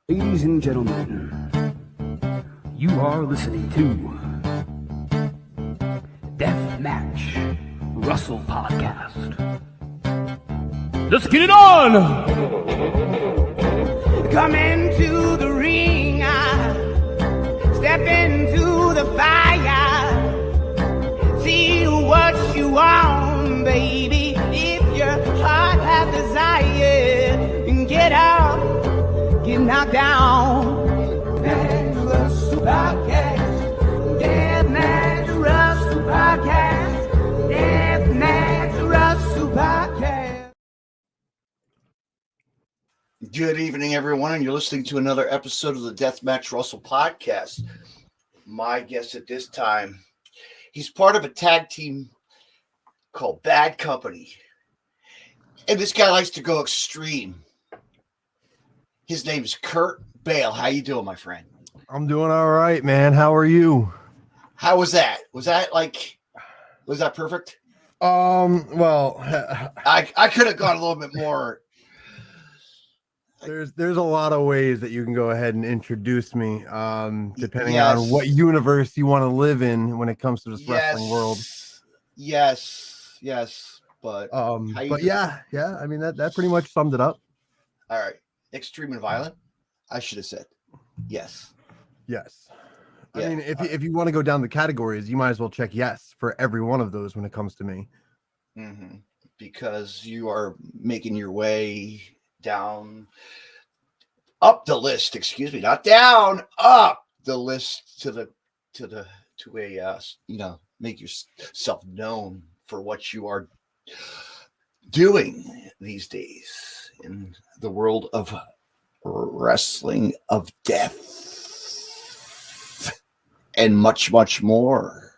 Ladies and gentlemen, you are listening to Deathmatch Russell Podcast. Let's get it on! Come into the ring, step into the fire, see what you want, baby. If your heart has desire, and get out, get knocked down. Deathmatch Russell Podcast, Deathmatch Russell Podcast, Deathmatch Russell Podcast. Good evening, everyone, and you're listening to another episode of the Deathmatch Russell Podcast. My guest at this time, he's part of a tag team called Bad Company, and this guy likes to go extreme. His name is Kurt Bale. How you doing, my friend? I'm doing all right, man. How are you? How was that? Was that perfect? Well, I could have gone a little bit more. there's a lot of ways that you can go ahead and introduce me, depending Yes. on what universe you want to live in when it comes to this wrestling world. Yes, but But yeah. I mean that pretty much summed it up. all right. Extreme and violent. I should have said yes. Yes. Yeah. I mean, if you want to go down the categories, you might as well check yes for every one of those when it comes to me. Mm-hmm. Because you are making your way up the list. Excuse me, not down, up the list to make yourself known for what you are doing these days in the world of wrestling of death and much, much more.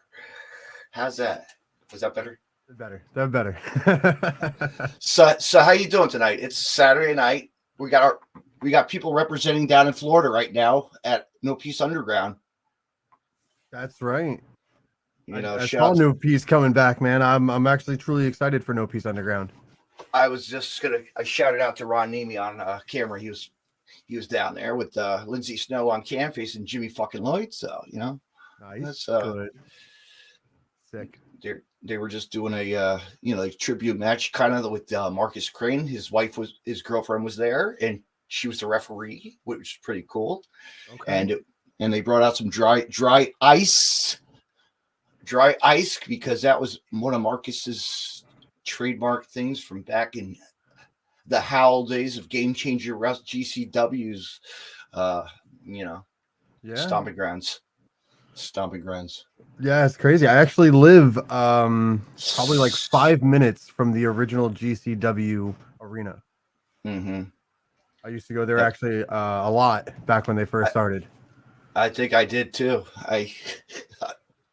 How's that? Was that better? Better. So how you doing tonight? It's Saturday night. We got people representing down in Florida right now at No Peace Underground. That's right. I shout saw out No Peace coming back, man. I'm actually truly excited for No Peace Underground. I shouted out to Ron Nemi on camera. He was down there with Lindsay Snow on cam facing Jimmy fucking Lloyd. So Nice. that's Good. Sick. They were just doing a tribute match kind of with Marcus Crane. His girlfriend was there, and she was the referee, which was pretty cool. Okay. And they brought out some dry ice because that was one of Marcus's trademark things from back in the Howl days of Game Changer GCW's stomping grounds. Yeah, it's crazy. I actually live probably like 5 minutes from the original GCW arena. Mm-hmm. I used to go there actually a lot back when they first started. I think I did too.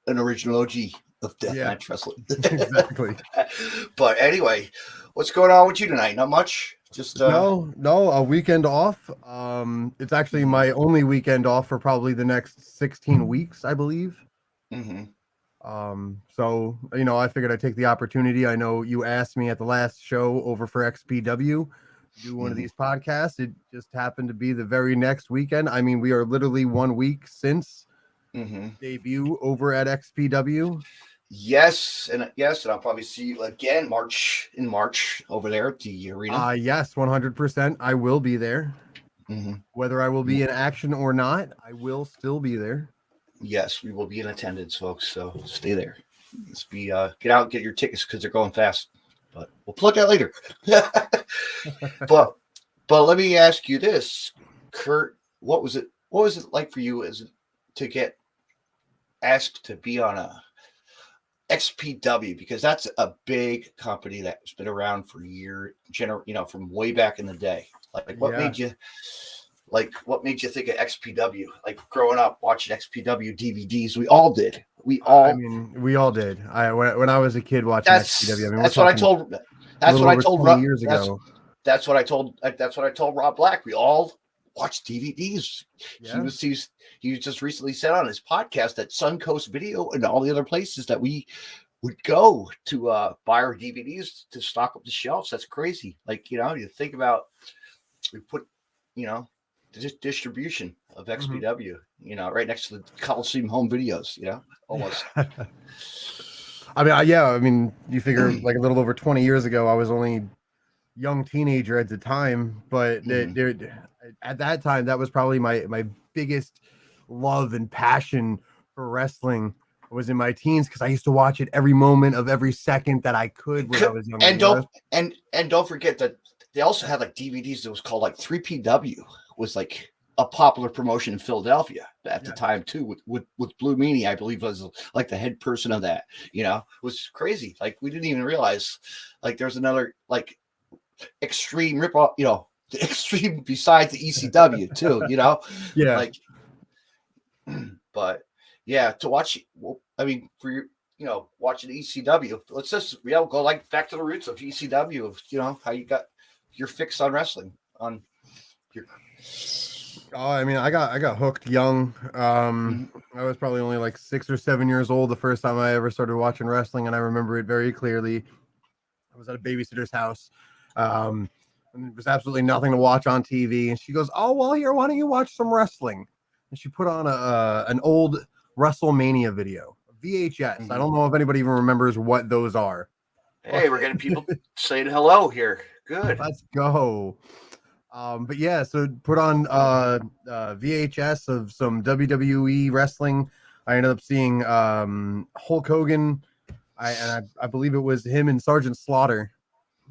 An original OG of deathmatch wrestling. Exactly. But anyway, what's going on with you tonight? Not much. Just no, a weekend off. It's actually my only weekend off for probably the next 16 weeks, I believe. Mm-hmm. So I figured I'd take the opportunity. I know you asked me at the last show over for XPW to do one of these podcasts. It just happened to be the very next weekend. I mean, we are literally 1 week since debut over at XPW. Yes, and I'll probably see you again in March over there at the arena. Yes, 100%. I will be there. Mm-hmm. Whether I will be in action or not, I will still be there. Yes, we will be in attendance, folks. So stay there. Let's get out and get your tickets because they're going fast. But we'll plug that later. But let me ask you this, Kurt. What was it like for you to get asked to be on a XPW, because that's a big company that's been around for years, from way back in the day. What made you think of XPW? Like growing up watching XPW DVDs, we all did. We all did. When I was a kid watching XPW, I mean, that's what I told. That's what I told 20 years ago. That's what I told Rob Black. We all watched DVDs. Yeah. He just recently said on his podcast that Suncoast Video and all the other places that we would go to buy our DVDs to stock up the shelves. That's crazy. You think about, we put, distribution of XPW. You know, right next to the Coliseum Home Videos. You know, almost. I mean, yeah. I mean, you figure like a little over 20 years ago, I was only young teenager at the time, but at that time, that was probably my biggest love and passion for wrestling was in my teens because I used to watch it every moment of every second that I could when I was younger. And don't forget that they also had like DVDs that was called like 3PW was like a popular promotion in Philadelphia at the time too with Blue Meanie, I believe was like the head person of that, you know, it was crazy. Like we didn't even realize like there's another like extreme rip off, you know, the extreme besides the ECW too, you know, like, but yeah, to watch, well, I mean, for your, you know, watching ECW, let's just, you know, go like back to the roots of ECW, of, you know, how you got your fix on wrestling on your. Oh, I mean, I got hooked young. I was probably only like 6 or 7 years old the first time I ever started watching wrestling, and I remember it very clearly. I was at a babysitter's house. And there was absolutely nothing to watch on TV, and she goes, "Oh, well, here, why don't you watch some wrestling?" And she put on an old WrestleMania video, VHS. I don't know if anybody even remembers what those are. Hey, we're getting people saying hello here. Good. Let's go. But yeah, so put on VHS of some WWE wrestling. I ended up seeing Hulk Hogan. I believe it was him and Sergeant Slaughter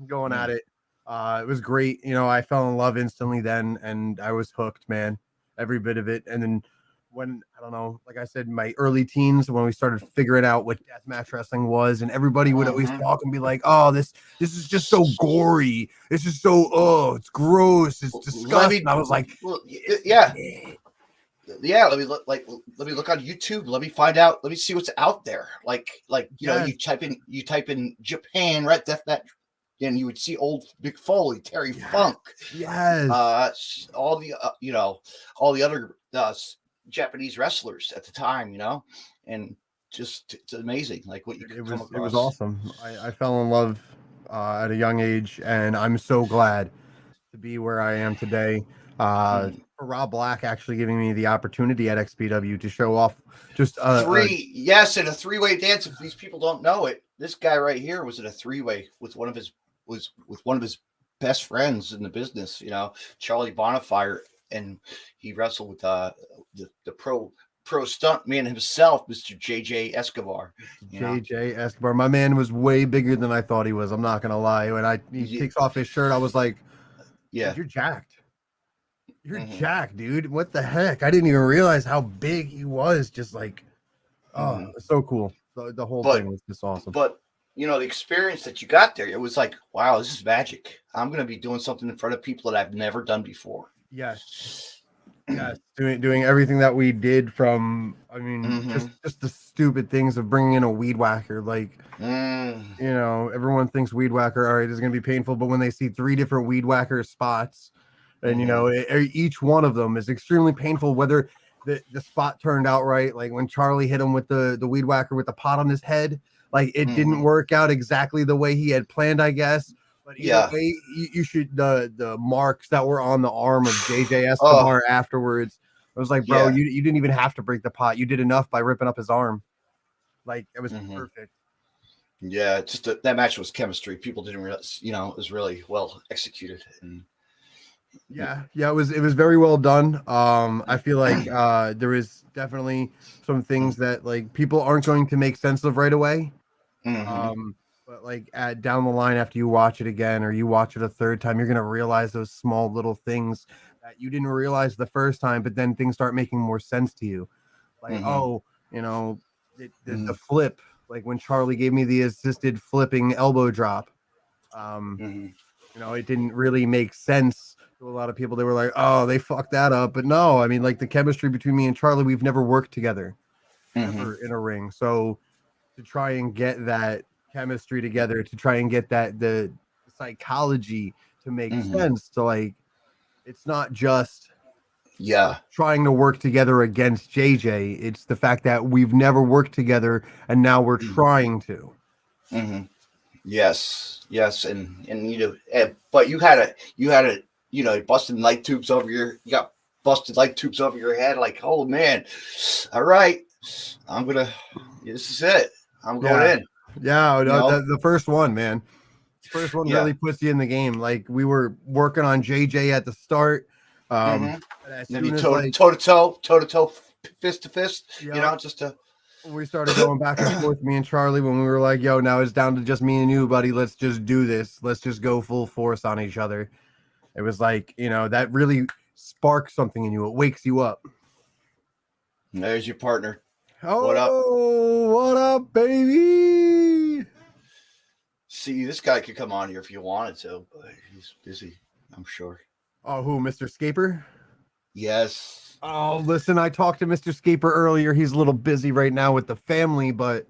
going at it. It was great. You know, I fell in love instantly then, and I was hooked, man. Every bit of it. And then when, I don't know, like I said, my early teens, when we started figuring out what deathmatch wrestling was, and everybody would always talk and be like, "Oh, this is just so gory. This is so, it's gross. It's disgusting." I was like, yeah. Let me look on YouTube. Let me find out. Let me see what's out there. Like you know, you type in Japan, right? Deathmatch, and you would see old Mick Foley, Terry Funk, all the you know, all the other Japanese wrestlers at the time, you know, and just it's amazing, like what you could come across. It was awesome. I fell in love at a young age, and I'm so glad to be where I am today. For Rob Black actually giving me the opportunity at XPW to show off just in a three-way dance. If these people don't know it, this guy right here was in a three-way with one of his best friends in the business, you know, Charlie Bonifire, and he wrestled with the pro stunt man himself, Mr. JJ Escobar. JJ Escobar, my man was way bigger than I thought he was. I'm not gonna lie. When he takes off his shirt, I was like, "Yeah, you're jacked. You're jacked, dude. What the heck? I didn't even realize how big he was. Just like, so cool. The whole thing was just awesome. But you know, the experience that you got there, it was like, wow, this is magic. I'm gonna be doing something in front of people that I've never done before. Yes, doing everything that we did, from, I mean, just the stupid things of bringing in a weed whacker. Like, you know, everyone thinks weed whacker, all right, is going to be painful, but when they see 3 different weed whacker spots, and you know, each one of them is extremely painful, whether the spot turned out right. Like when Charlie hit him with the weed whacker with the pot on his head, like it didn't work out exactly the way he had planned, I guess. But either way, you should, the marks that were on the arm of JJ Escobar afterwards, I was like, bro, you didn't even have to break the pot. You did enough by ripping up his arm. It was perfect. Yeah, just that match was chemistry. People didn't realize, you know, it was really well executed. And it was very well done. I feel like there is definitely some things that like people aren't going to make sense of right away. But like down the line, after you watch it again or you watch it a third time, you're going to realize those small little things that you didn't realize the first time, but then things start making more sense to you. Like, oh, you know, the flip, like when Charlie gave me the assisted flipping elbow drop, you know, it didn't really make sense to a lot of people. They were like, oh, they fucked that up. But no, I mean, like the chemistry between me and Charlie, we've never worked together ever in a ring. So to try and get that chemistry together, to try and get that the psychology to make sense, to like, it's not just trying to work together against JJ, it's the fact that we've never worked together and now we're trying to. Yes, and you know, but you had a you know, busting light tubes over you got busted light tubes over your head. Like, oh man, all right, this is it. I'm going in. Yeah, You know? the first one, man. First one really puts you in the game. Like we were working on JJ at the start. And as then soon you as toe to toe, fist to fist. Yeah. You know, just to. We started going back and forth, me and Charlie, when we were like, yo, now it's down to just me and you, buddy. Let's just do this. Let's just go full force on each other. It was like, you know, that really sparks something in you. It wakes you up. There's your partner. Oh, what up, baby? See, this guy could come on here if you wanted to, but he's busy, I'm sure. Oh, who, Mr. Scaper? Yes. Oh, listen, I talked to Mr. Scaper earlier. He's a little busy right now with the family, but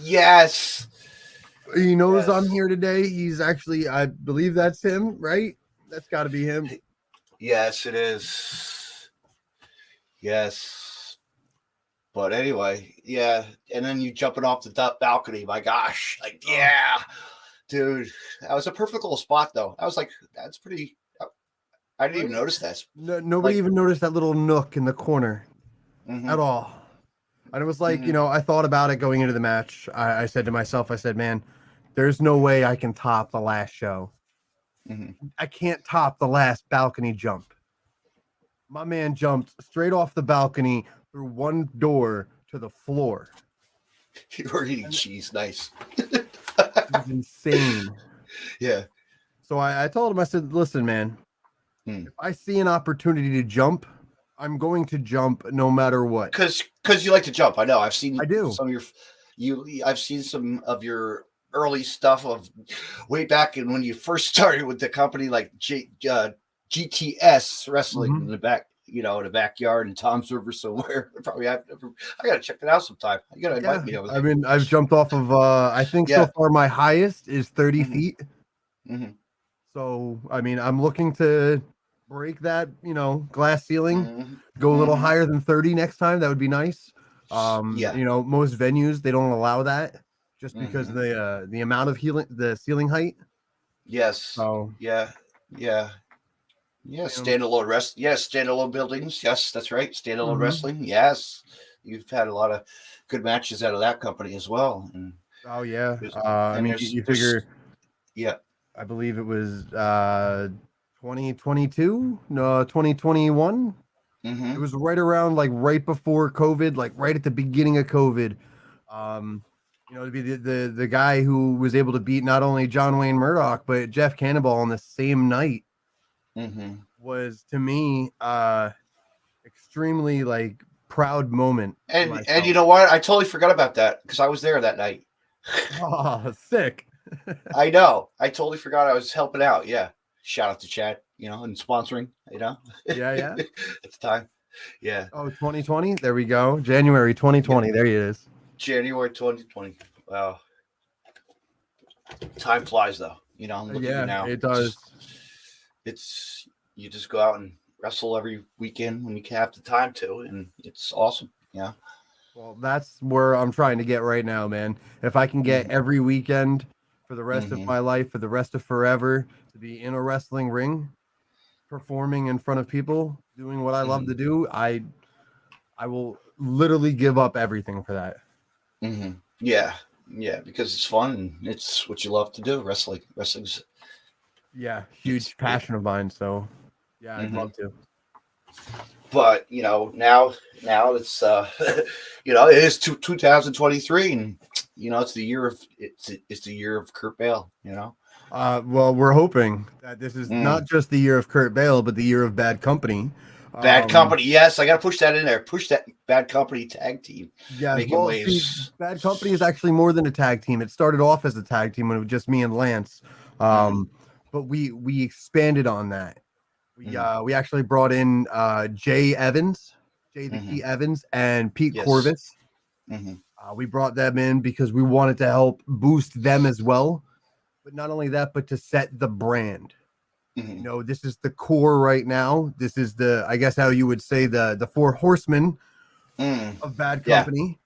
yes, he knows I'm here today. He's actually, I believe that's him, right? That's got to be him. Yes, it is. Yes. But anyway, yeah. And then you jumping off the balcony. My gosh. Like, yeah. Dude, that was a perfect little spot, though. I was like, that's pretty. I didn't even notice that. Nobody even noticed that little nook in the corner at all. And it was like, you know, I thought about it going into the match. I said to myself, I said, man, there's no way I can top the last show. I can't top the last balcony jump. My man jumped straight off the balcony through one door to the floor. You were eating cheese. Nice. It was insane. Yeah. So I told him, I said, listen, man, if I see an opportunity to jump, I'm going to jump no matter what. Because you like to jump. I know. I do. Some of I've seen some of your early stuff of way back and when you first started with the company, like GTS wrestling in the back, you know, in the backyard in Tom's River somewhere. Probably I gotta check it out sometime. You gotta invite me over there. I mean, I've jumped off of I think so far my highest is 30 feet. So I mean, I'm looking to break that, you know, glass ceiling, go a little higher than 30 next time. That would be nice. You know, most venues, they don't allow that just because the amount of the ceiling height. Yes. So yeah. Standalone standalone buildings. Yes, that's right. Standalone wrestling. Yes. You've had a lot of good matches out of that company as well. And oh yeah. I mean, you figure I believe it was 2022, no, 2021. It was right around, like right before COVID, like right at the beginning of COVID. You know, to be the guy who was able to beat not only John Wayne Murdoch but Jeff Cannonball on the same night was, to me, extremely like proud moment. And you know what? I totally forgot about that because I was there that night. Oh, sick. I know. I totally forgot I was helping out. Yeah. Shout out to Chad, you know, and sponsoring, you know. Yeah. It's time. Yeah. Oh, 2020. There we go. January 2020. There he is. January 2020. Wow. Time flies, though. You know, look at you now. It does. It's you just go out and wrestle every weekend when you have the time to, and it's awesome. Yeah. Well, that's where I'm trying to get right now, man. If I can get every weekend for the rest of my life, for the rest of forever, to be in a wrestling ring, performing in front of people, doing what I love to do, I will literally give up everything for that. Yeah, because it's fun and it's what you love to do. Wrestling's huge passion of mine. So yeah, I'd love to. But you know, now it's you know, it is 2023, and you know, it's the year of Kurt Bale. You know. Well, we're hoping that this is not just the year of Kurt Bale, but the year of Bad Company. Bad Company, yes, I got to push that in there. Push that Bad Company tag team. Yeah, Bad Company is actually more than a tag team. It started off as a tag team when it was just me and Lance, but we expanded on that. We actually brought in Jay the Key Evans, and Pete Corvus. We brought them in because we wanted to help boost them as well. But not only that, but to set the brand. You know, this is the core right now. This is I guess how you would say the four horsemen of Bad Company.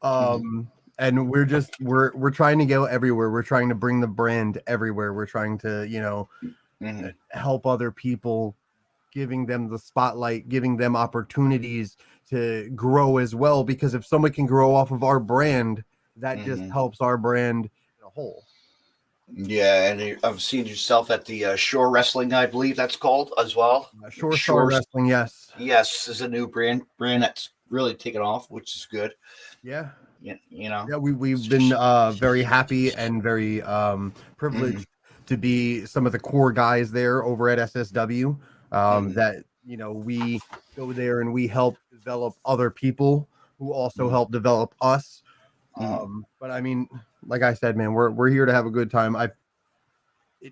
And we're trying to go everywhere. We're trying to bring the brand everywhere. We're trying to, you know, help other people giving them the spotlight, giving them opportunities to grow as well. Because if someone can grow off of our brand, that just helps our brand in a whole. Yeah, and I've seen yourself at the Shore Wrestling, I believe that's called as well. Shore Star Wrestling, yes. Yes, is a new brand that's really taken off, which is good. Yeah. Yeah, Yeah, we've been very happy and very privileged to be some of the core guys there over at SSW. That we go there and we help develop other people who also help develop us. But I mean, like I said, man, we're here to have a good time.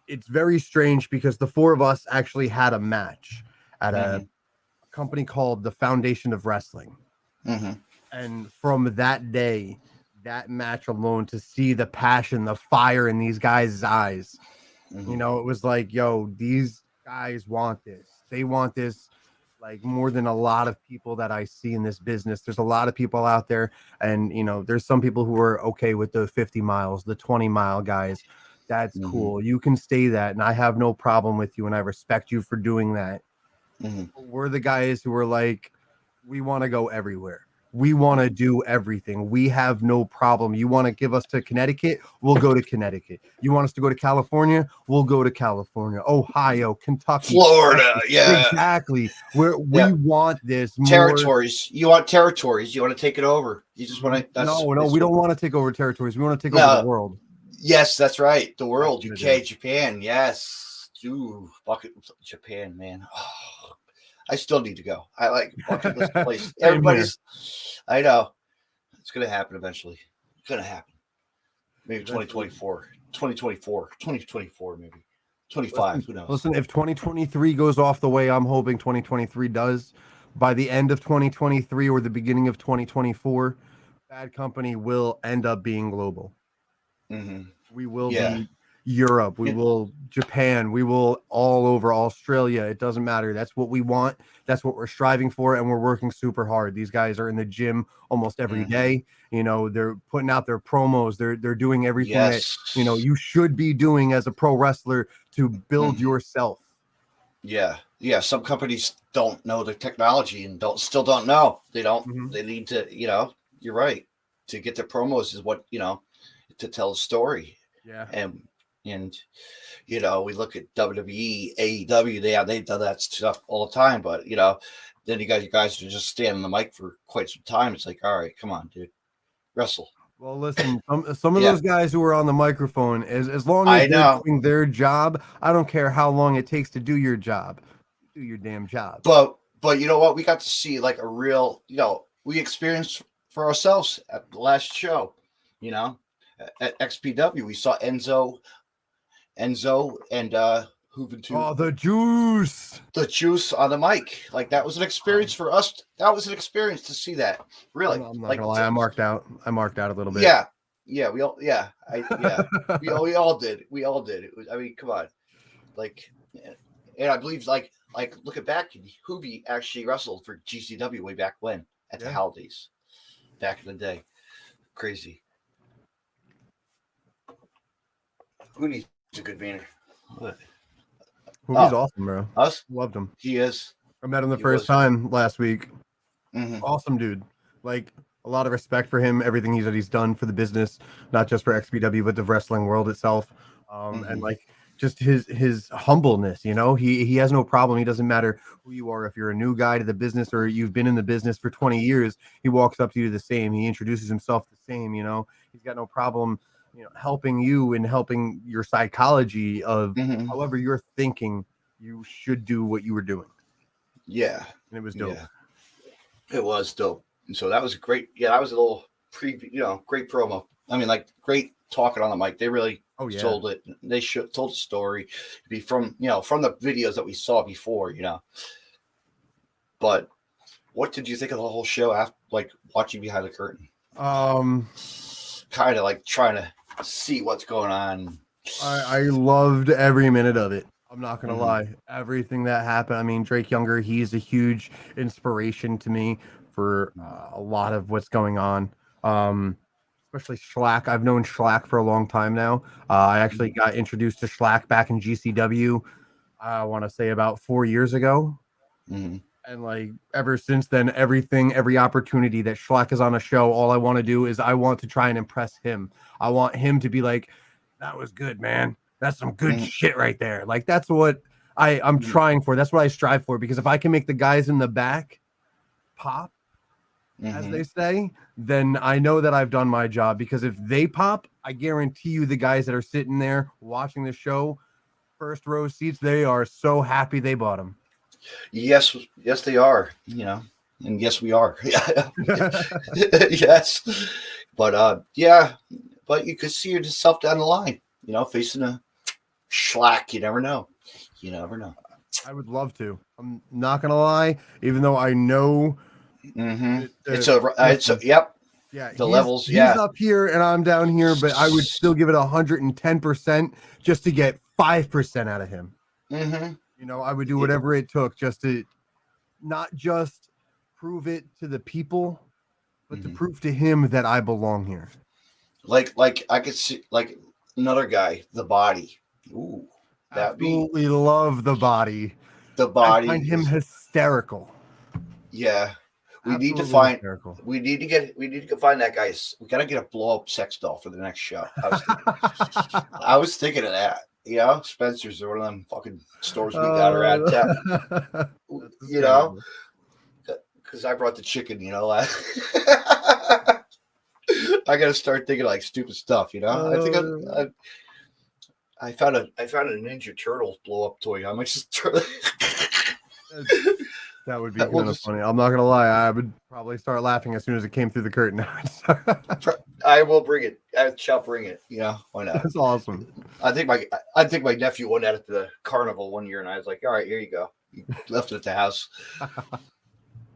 It's very strange because the four of us actually had a match at a company called the Foundation of Wrestling. And from that day, that match alone, to see the passion, the fire in these guys' eyes, it was like, yo, these guys want this. They want this like more than a lot of people that I see in this business. There's a lot of people out there, and there's some people who are okay with the 50 miles, the 20-mile guys. That's cool. You can stay that, and I have no problem with you, and I respect you for doing that. We're the guys who are like, we want to go everywhere. We want to do everything. We have no problem. You want to give us to Connecticut? We'll go to Connecticut. You want us to go to California? We'll go to California. Ohio, Kentucky, Florida. Yeah, exactly. We want this territories. You want territories. You want to take it over. You just want to. No, we don't want to take over territories. We want to take over the world. Yes, that's right. The world. UK, Japan. Yes. Ooh, bucket Japan, man. Oh, I still need to go. I like bucket list place. Everybody's. I know. It's going to happen eventually. It's going to happen. Maybe 2024, 2024, maybe 25. Who knows? Listen, if 2023 goes off the way I'm hoping 2023 does, by the end of 2023 or the beginning of 2024, Bad Company will end up being global. We will be Europe, we will Japan, we will all over Australia. It doesn't matter. That's what we want. That's what we're striving for, and we're working super hard. These guys are in the gym almost every day. They're putting out their promos. They're doing everything that you should be doing as a pro wrestler to build yourself. Yeah. Some companies don't know the technology and still don't know. They don't. They need to. You're right. To get their promos is what to tell a story. Yeah. And we look at WWE, AEW, they've done that stuff all the time, but then you guys are just standing on the mic for quite some time. It's like, all right, come on, dude, wrestle. Well, listen, some of those guys who are on the microphone, as long as they're doing their job, I don't care how long it takes to do your job. Do your damn job. But you know what? We got to see like a real, we experienced for ourselves at the last show, at XPW, we saw Enzo and Juventud. Oh, the juice on the mic. Like that was an experience for us. That was an experience to see that. Really, I'm not gonna lie. I marked out a little bit. We all did. We all did. It was. I mean, come on. Like, and I believe like looking back, Hoovy actually wrestled for GCW way back when at the holidays, back in the day. Crazy. Hoovie's a good banner. Hoovie's awesome, bro. Us? Loved him. He is. I met him the first time last week. Awesome dude. Like, a lot of respect for him, everything he's done for the business, not just for XPW, but the wrestling world itself. And like just his humbleness, he has no problem. He doesn't matter who you are. If you're a new guy to the business or you've been in the business for 20 years, he walks up to you the same. He introduces himself the same, he's got no problem helping you and helping your psychology of however you're thinking you should do what you were doing. Yeah. And it was dope. Yeah. It was dope. And so that was great. Yeah, that was a little preview, great promo. I mean, like great talking on the mic. They really told it. They told the story be from the videos that we saw before, But what did you think of the whole show after like watching behind the curtain? Kind of like trying to see what's going on. I loved every minute of it. I'm not gonna lie. Everything that happened. I mean, Drake Younger, he's a huge inspiration to me for a lot of what's going on. Especially Schlack. I've known Schlack for a long time now. I actually got introduced to Schlack back in GCW. I want to say about 4 years ago. Mm-hmm. And like ever since then, every opportunity that Schleck is on a show, all I want to do is I want to try and impress him. I want him to be like, that was good, man. That's some good shit right there. Like that's what I'm trying for. That's what I strive for. Because if I can make the guys in the back pop, as they say, then I know that I've done my job. Because if they pop, I guarantee you the guys that are sitting there watching the show, first row seats, they are so happy they bought them. Yes, they are. You know, and yes, we are. Yes, but but you could see yourself down the line. You know, facing a Schleck. You never know. You never know. I would love to. I'm not gonna lie, even though I know. It's yep. Yeah, the levels. He's Yeah, up here and I'm down here, but I would still give it 110% just to get 5% out of him. You know, I would do whatever it took just to not just prove it to the people, but to prove to him that I belong here. Like I could see like another guy, the Body. Ooh, absolutely love the Body. The Body. I find him hysterical. Yeah. We absolutely need to find. Hysterical. We need to find that guy. We gotta get a blow up sex doll for the next show. I was thinking of that. You know, Spencer's or one of them fucking stores we got around town. You know, because I brought the chicken. You know, I gotta start thinking like stupid stuff. You know, I think I found a Ninja Turtle blow up toy. I might just turn. That would be kind of funny. I'm not gonna lie. I would probably start laughing as soon as it came through the curtain. I will bring it. I shall bring it. You know, why not? That's awesome. I think my nephew won that at the carnival one year, and I was like, "All right, here you go." He left it at the house.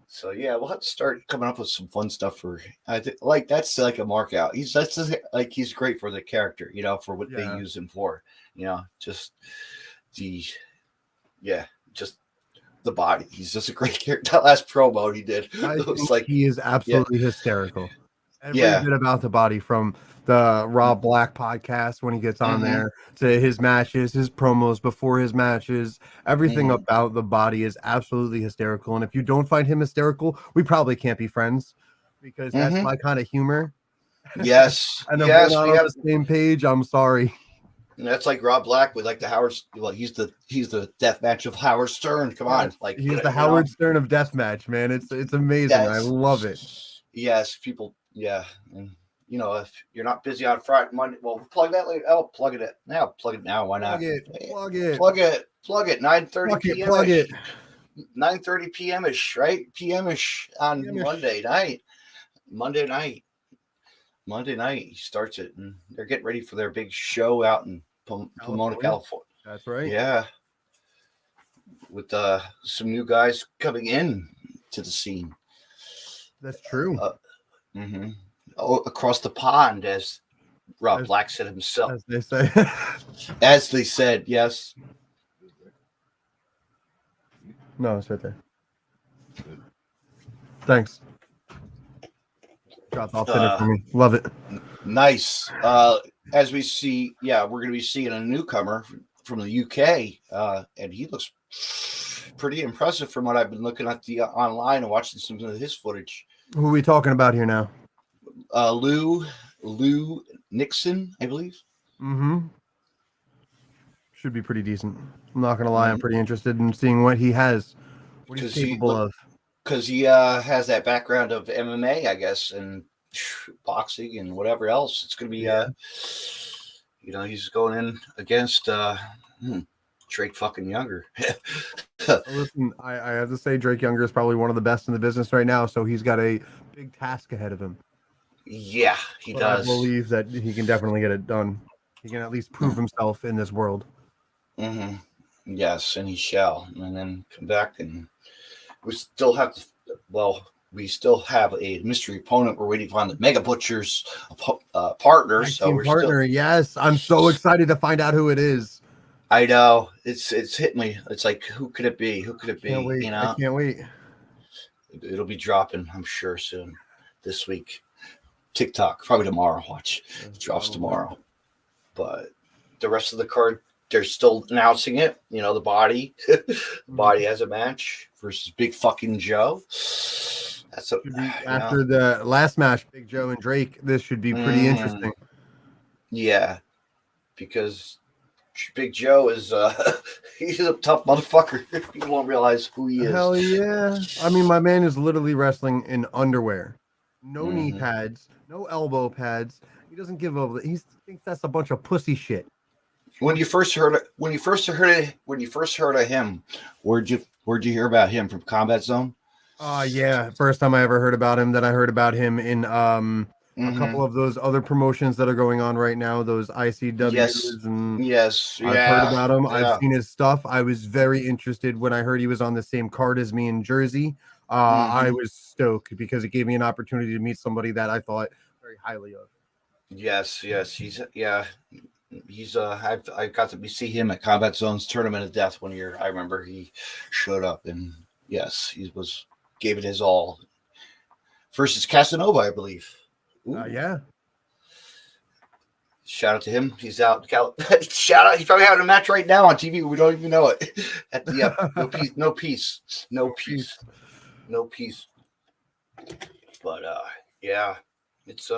So yeah, we'll have to start coming up with some fun stuff for. I think like that's like a mark out. He's great for the character, you know, for what they use him for. You know, just the Body. He's just a great character. That last promo he did, it was like he is absolutely hysterical. Every bit about the Body, from the Rob Black podcast when he gets on there to his matches, his promos before his matches, everything about the Body is absolutely hysterical. And if you don't find him hysterical, we probably can't be friends, because that's my kind of humor. Yes. And if we're not on the same page, I'm sorry. And that's like Rob Black with like the Howard. Well, he's the death match of Howard Stern. Come on, like he's the Howard Stern of deathmatch, man. It's amazing. I love it. Yes, people. Yeah, and you know, if you're not busy on Friday, Monday, well, plug that later. Oh, plug it now. Plug it now. Why not? Plug it. 9:30 p.m. Plug it. 9:30 p.m. ish, right? P.m. ish on Monday night. Monday night he starts it, and they're getting ready for their big show out in Pomona, California. That's right. Yeah, with some new guys coming in to the scene. That's true. Across the pond, as Rob Black said himself. As they say. As they said, yes. No, it's right there. Thanks. Dropped off dinner for me. Love it. Nice. As we see, we're going to be seeing a newcomer from the UK, and he looks pretty impressive from what I've been looking at the online and watching some of his footage. Who are we talking about here now? Lou Nixon, I believe. Should be pretty decent. I'm not going to lie. I'm pretty interested in seeing what he has. What he's capable of. Because he has that background of MMA, I guess, and boxing and whatever else. It's going to be, you know, he's going in against Drake fucking Younger. Listen, I have to say Drake Younger is probably one of the best in the business right now, so he's got a big task ahead of him. Yeah, he does. I believe that he can definitely get it done. He can at least prove himself in this world. Yes, and he shall. And then come back, and we still have a mystery opponent. We're waiting on the Mega Butcher's partner. Yes, I'm so excited to find out who it is. I know it's hit me. It's like, who could it be? Who could it be? You know, I can't wait. It'll be dropping, I'm sure, soon this week. TikTok probably tomorrow. Watch, it drops tomorrow. But the rest of the card, they're still announcing it. You know, the Body, the Body has a match versus Big fucking Joe. That's a, Should be after the last match, Big Joe and Drake. This should be pretty interesting. Yeah, because Big Joe is he's a tough motherfucker. People don't realize who he is. Hell yeah! I mean, my man is literally wrestling in underwear, no knee pads, no elbow pads. He doesn't give a. He thinks that's a bunch of pussy shit. When you first heard of him, where'd you hear about him? From Combat Zone? Yeah, first time I ever heard about him. Then I heard about him in a couple of those other promotions that are going on right now, those ICWs and I've heard about him. I've seen his stuff. I was very interested when I heard he was on the same card as me in Jersey. I was stoked because it gave me an opportunity to meet somebody that I thought very highly of. Yes, he's I got to see him at Combat Zone's Tournament of Death 1 year. I remember he showed up and yes, he gave it his all. Versus Casanova, I believe. Yeah. Shout out to him. He's out. Shout out. He's probably having a match right now on TV. We don't even know it. At the no peace. But yeah, it's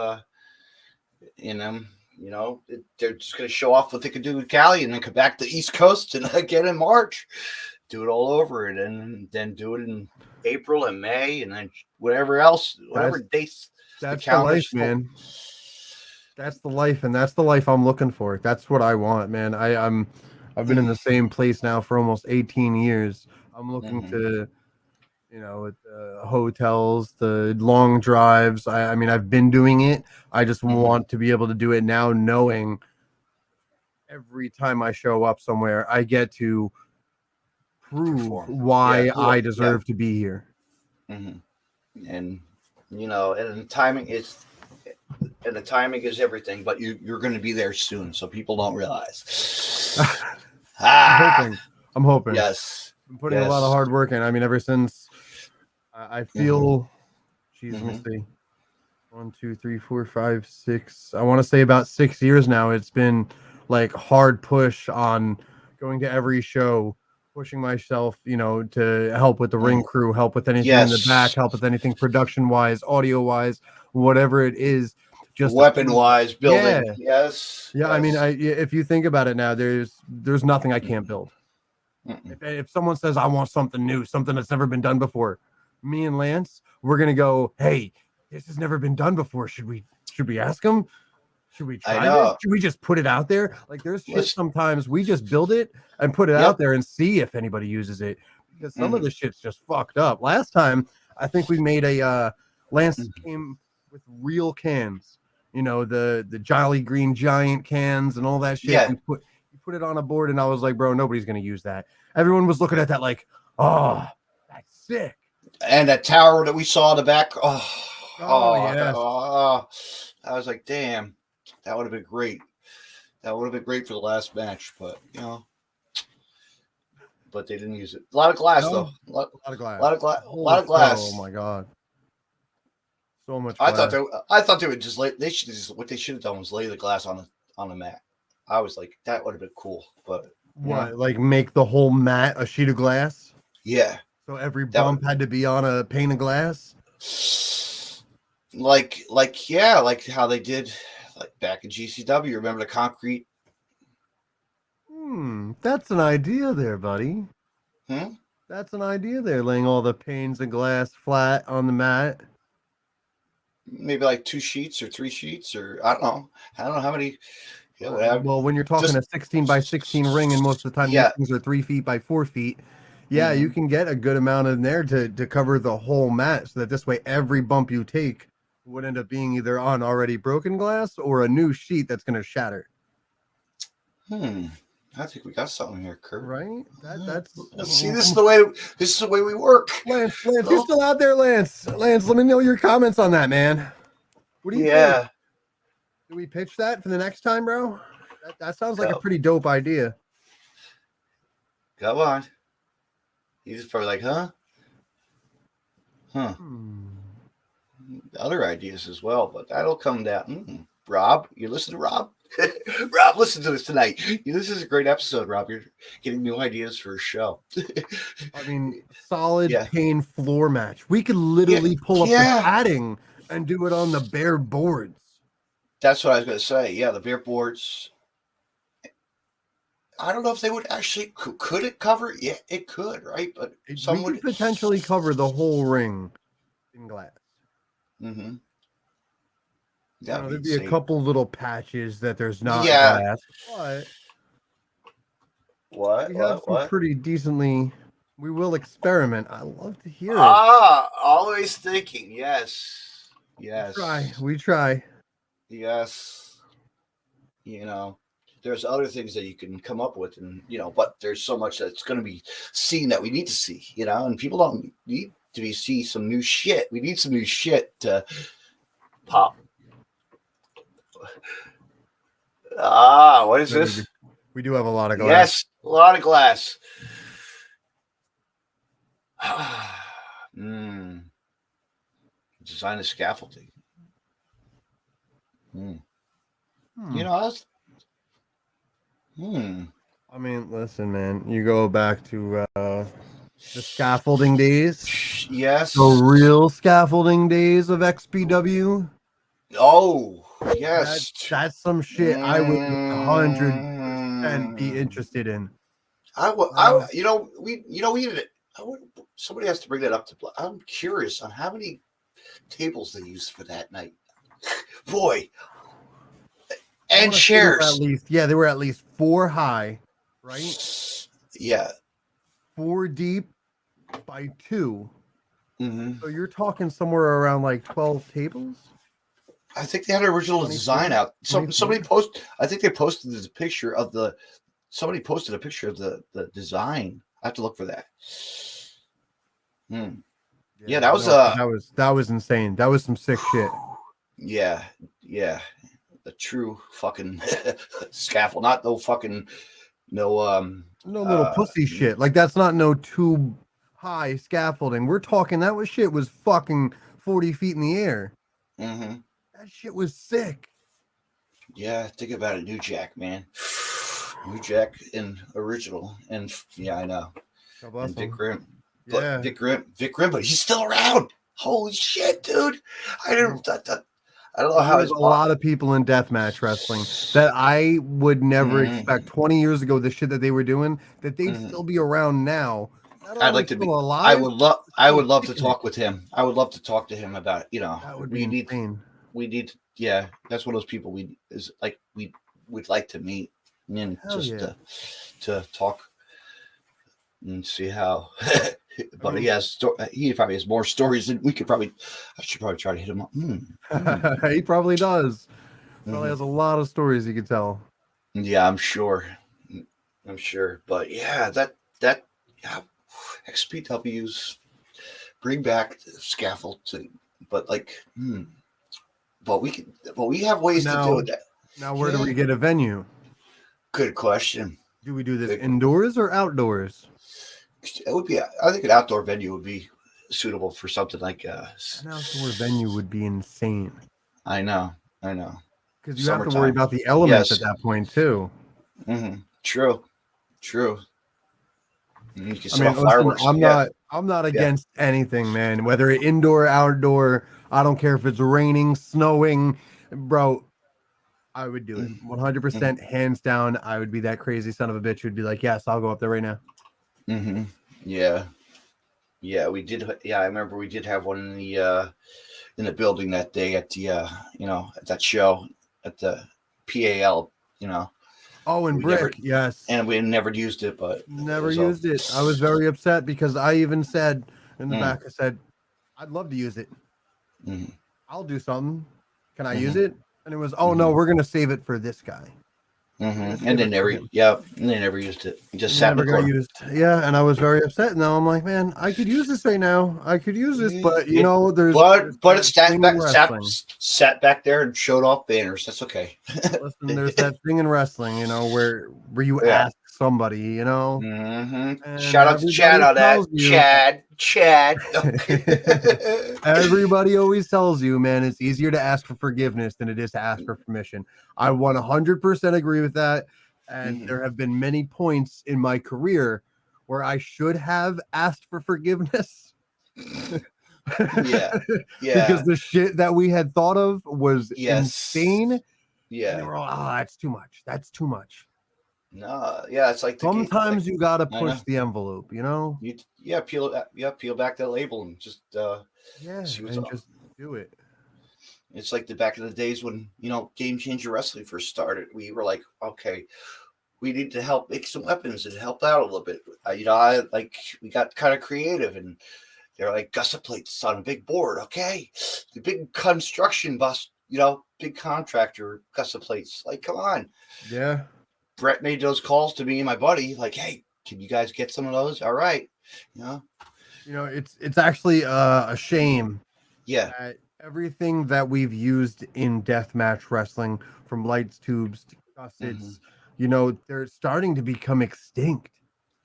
in them. You know, they're just gonna show off what they can do with Cali, and then come back to the East Coast and again in March, do it all over, and then do it in April and May, and then whatever dates. That's the life, man. That's the life, and that's the life I'm looking for. That's what I want, man. I've been in the same place now for almost 18 years. I'm looking to, hotels, the long drives. I mean, I've been doing it. I just want to be able to do it now, knowing every time I show up somewhere, I get to prove why I deserve to be here. And and the timing is everything, but you're going to be there soon, so people don't realize. I'm hoping. Yes, I'm putting a lot of hard work in. I mean, ever since I feel, let me see, 1, 2, 3, 4, 5, 6. I want to say about 6 years now. It's been like hard push on going to every show, pushing myself, to help with the ring crew, help with anything in the back, help with anything production wise, audio wise, whatever it is, just weapon wise, building. Yeah. I mean, if you think about it now, there's nothing I can't build. If someone says I want something new, something that's never been done before, me and Lance, we're gonna go, hey, this has never been done before. Should we ask him? Should we try this? Should we just put it out there? Like there's shit sometimes we just build it and put it out there and see if anybody uses it, because some of the shit's just fucked up. Last time I think we made a Lance came with real cans, the Jolly Green Giant cans and all that shit. Yeah. You put it on a board and I was like, bro, nobody's gonna use that. Everyone was looking at that like, oh, that's sick. And that tower that we saw in the back, I was like, damn, that would have been great. That would have been great for the last match, but but they didn't use it. A lot of glass though. A lot of glass. A lot of glass. Oh my god. So much glass. I thought they would just what they should have done was lay the glass on the mat. I was like, that would have been cool, but like make the whole mat a sheet of glass? Yeah. So every bump had to be on a pane of glass? Like how they did back in GCW. Remember the concrete? That's an idea there, buddy. That's an idea there, laying all the panes of glass flat on the mat. Maybe like 2 sheets or 3 sheets, or I don't know how many. Well, when you're talking a 16 by 16 ring, and most of the time these things are 3 feet by 4 feet, you can get a good amount in there to cover the whole mat, so that this way every bump you take would end up being either on already broken glass or a new sheet that's going to shatter. I think we got something here, Kurt. Right? That's see, this is the way we work. Lance, you're still out there, Lance. Lance, let me know your comments on that, man. What do you think? Do we pitch that for the next time, bro? That sounds like a pretty dope idea. Go on. He's probably like, huh? Other ideas as well, but that'll come down. Rob, you listen to Rob? Rob, listen to this tonight. This is a great episode, Rob. You're getting new ideas for a show. I mean, solid Yeah. pain floor match. We could literally pull up the Yeah. padding and do it on the bare boards. That's what I was going to say. Yeah, the bare boards. I don't know if they would actually. Could it cover? Yeah, it could, right? But some We would. could potentially cover the whole ring in glass. Mm-hmm. There'd be a couple little patches that there's not Yeah. glass, but What? we have some pretty decently. We will experiment. I love to hear it. Always thinking. Yes. Yes. We try. Yes. There's other things that you can come up with, and but there's so much that's going to be seen that we need to see, and people don't need to see some new shit. We need some new shit to pop. What is this? We do have a lot of glass. Yes, a lot of glass. Design a scaffolding. I mean, listen, man. You go back to the scaffolding days. Yes. The real scaffolding days of XPW. Oh, yes. That's some shit I would 100% be interested in. Somebody has to bring that up to. I'm curious on how many tables they used for that night. Boy, and chairs. They were at least 4 high, right? Yeah, 4 deep by 2. Mm-hmm. So you're talking somewhere around like 12 tables. I think they had an original design out. Somebody posted. I think they posted this picture of the. Somebody posted a picture of the design. I have to look for that. Yeah, that was insane. That was some sick shit. Yeah. The true fucking scaffold, not no fucking no little pussy shit. Like that's not no too high scaffolding. We're talking shit was fucking 40 feet in the air. Mm-hmm. That shit was sick. Yeah, think about it, New Jack, man. New Jack in original, and yeah, I know. And Vic Grimm. Yeah. Vic Grimm, but he's still around. Holy shit, dude! I don't know how. There's a lot of people in deathmatch wrestling that I would never expect 20 years ago. The shit that they were doing, that they'd still be around now. I'd like to be alive. I would love to talk with him. I would love to talk to him about that would be insane. We need yeah. That's one of those people we'd like to meet and to talk and see how. But he probably has more stories than we could probably. I should probably try to hit him up. He probably does. Probably has a lot of stories he could tell. Yeah, I'm sure. But yeah, XPW's bring back the scaffold to, but we have ways to do it. Now, where do we get a venue? Good question. Do we do this indoors or outdoors? It would be. I think an outdoor venue would be suitable for something like an outdoor venue would be insane. I know. Because you have to worry about the elements at that point too. Mm-hmm. True. You can fireworks. I'm not against anything, man. Whether it's indoor, outdoor, I don't care if it's raining, snowing, bro. I would do it 100%, hands down. I would be that crazy son of a bitch who'd be like, "Yes, I'll go up there right now." Mm-hmm. Yeah, we did. Yeah, I remember we did have one in the building that day at the at that show at the PAL. Oh, and Brick, yes. And we never used it, but never used it. I was very upset because I even said in the back, I said, "I'd love to use it. I'll do something. Can I use it?" And it was, "Oh no, we're gonna save it for this guy." And they never used it. It just sat in the corner. Yeah, and I was very upset. And now I'm like, man, I could use this right now. I could use this, but but it's sat back there and showed off banners. That's okay. Listen, there's that thing in wrestling, where you ask somebody, you know. Mm-hmm. And Shout out to Chad on that. Chad. Everybody always tells you, man, it's easier to ask for forgiveness than it is to ask for permission. I 100% agree with that. And there have been many points in my career where I should have asked for forgiveness. Yeah. Because the shit that we had thought of was Yes. insane. Yeah. And they were all, that's too much. That's too much. No, yeah, it's like sometimes you gotta push the envelope, you know. Peel back that label and just see what's up. Just do it. It's like the back in the days when Game Changer Wrestling first started. We were like, okay, we need to help make some weapons and help out a little bit. We got kind of creative, and they're like gusset plates on a big board. Okay, the big construction bus, big contractor gusset plates. Like, come on, yeah. Brett made those calls to me and my buddy, like, hey, can you guys get some of those? All right. It's actually a shame. Yeah. That everything that we've used in deathmatch wrestling, from lights tubes to gussets, they're starting to become extinct.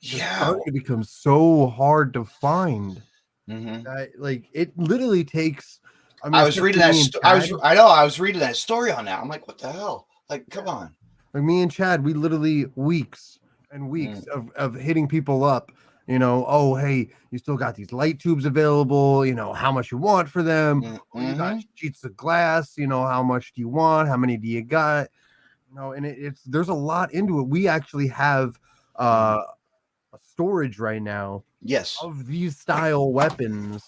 They're starting to become so hard to find. It literally takes. I was reading that. I was reading that story on that. I'm like, what the hell? Like, come on. Like me and Chad, we literally weeks and weeks of hitting people up, oh, hey, you still got these light tubes available, how much you want for them, you got sheets of glass, how much do you want, how many do you got, and there's a lot into it. We actually have a storage right now of these style weapons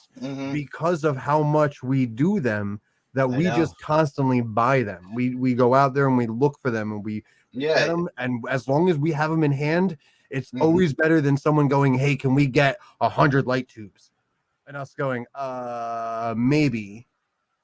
because of how much we do them. That we just constantly buy them. We go out there and we look for them and we get them. And as long as we have them in hand, it's always better than someone going, hey, can we get 100 light tubes? And us going, maybe.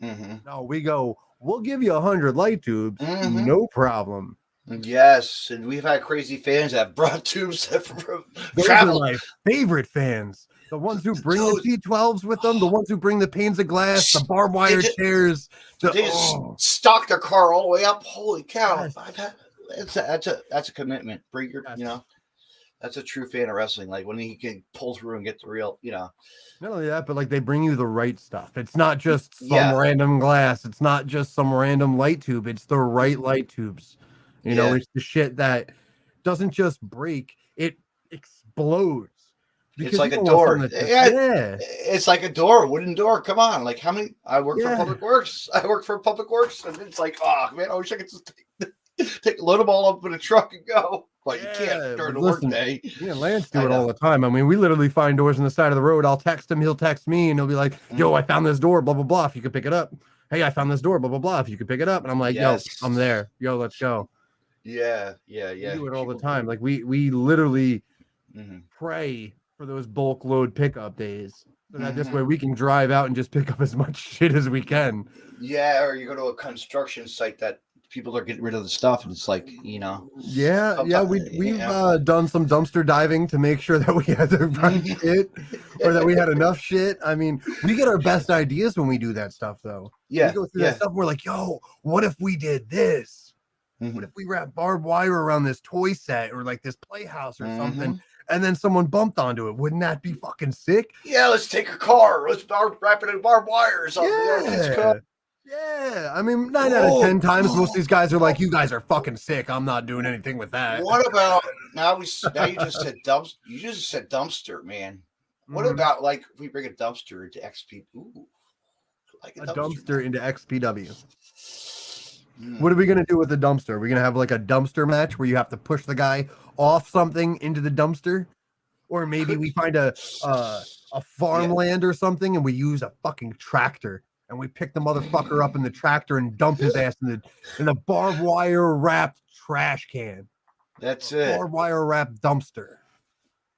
No, we go, we'll give you 100 light tubes. No problem. Yes, and we've had crazy fans that have brought tubes from travel. My favorite fans. The ones who bring the T12s with them, the ones who bring the panes of glass, the barbed wire chairs. They just stock their car all the way up. Holy cow! Yes. That's a commitment. Bring your, that's a true fan of wrestling. Like when he can pull through and get the real, Not only that, but like they bring you the right stuff. It's not just some random glass. It's not just some random light tube. It's the right light tubes. It's the shit that doesn't just break; it explodes. It's like a door. It's like a door, wooden door. Come on. Like how many? I work for Public Works. And it's like, oh man, I wish I could just load them all up in a truck and go. But you can't during the work day. Yeah, Lance do it all the time. I mean, we literally find doors on the side of the road. I'll text him, he'll text me, and he'll be like, yo, I found this door, blah, blah, blah. If you could pick it up. Hey, I found this door, blah, blah, blah. If you could pick it up. And I'm like, yo, I'm there. Yo, let's go. Yeah. We do it all the time. Like we literally pray for those bulk load pickup days, so that this way we can drive out and just pick up as much shit as we can. Yeah, or you go to a construction site that people are getting rid of the stuff, and it's like, we've done some dumpster diving to make sure that we had the right shit, or that we had enough shit. I mean, we get our best ideas when we do that stuff, though. Yeah, we go through that stuff. And we're like, yo, what if we did this? What if we wrapped barbed wire around this toy set or like this playhouse or something, and then someone bumped onto it? Wouldn't that be fucking sick? Yeah, let's take a car. Let's wrap it in barbed wire or something. Yeah. I mean, 9 out of 10 times, most of these guys are like, you guys are fucking sick. I'm not doing anything with that. What about now you just said dumpster. You just said dumpster, man. What about like if we bring a dumpster into XP? Ooh, like a dumpster into XPW. What are we going to do with the dumpster? Are we going to have like a dumpster match where you have to push the guy off something into the dumpster? Or maybe we find a farmland or something and we use a fucking tractor and we pick the motherfucker up in the tractor and dump his ass in the barbed wire wrapped trash can. That's it. Barbed wire wrapped dumpster.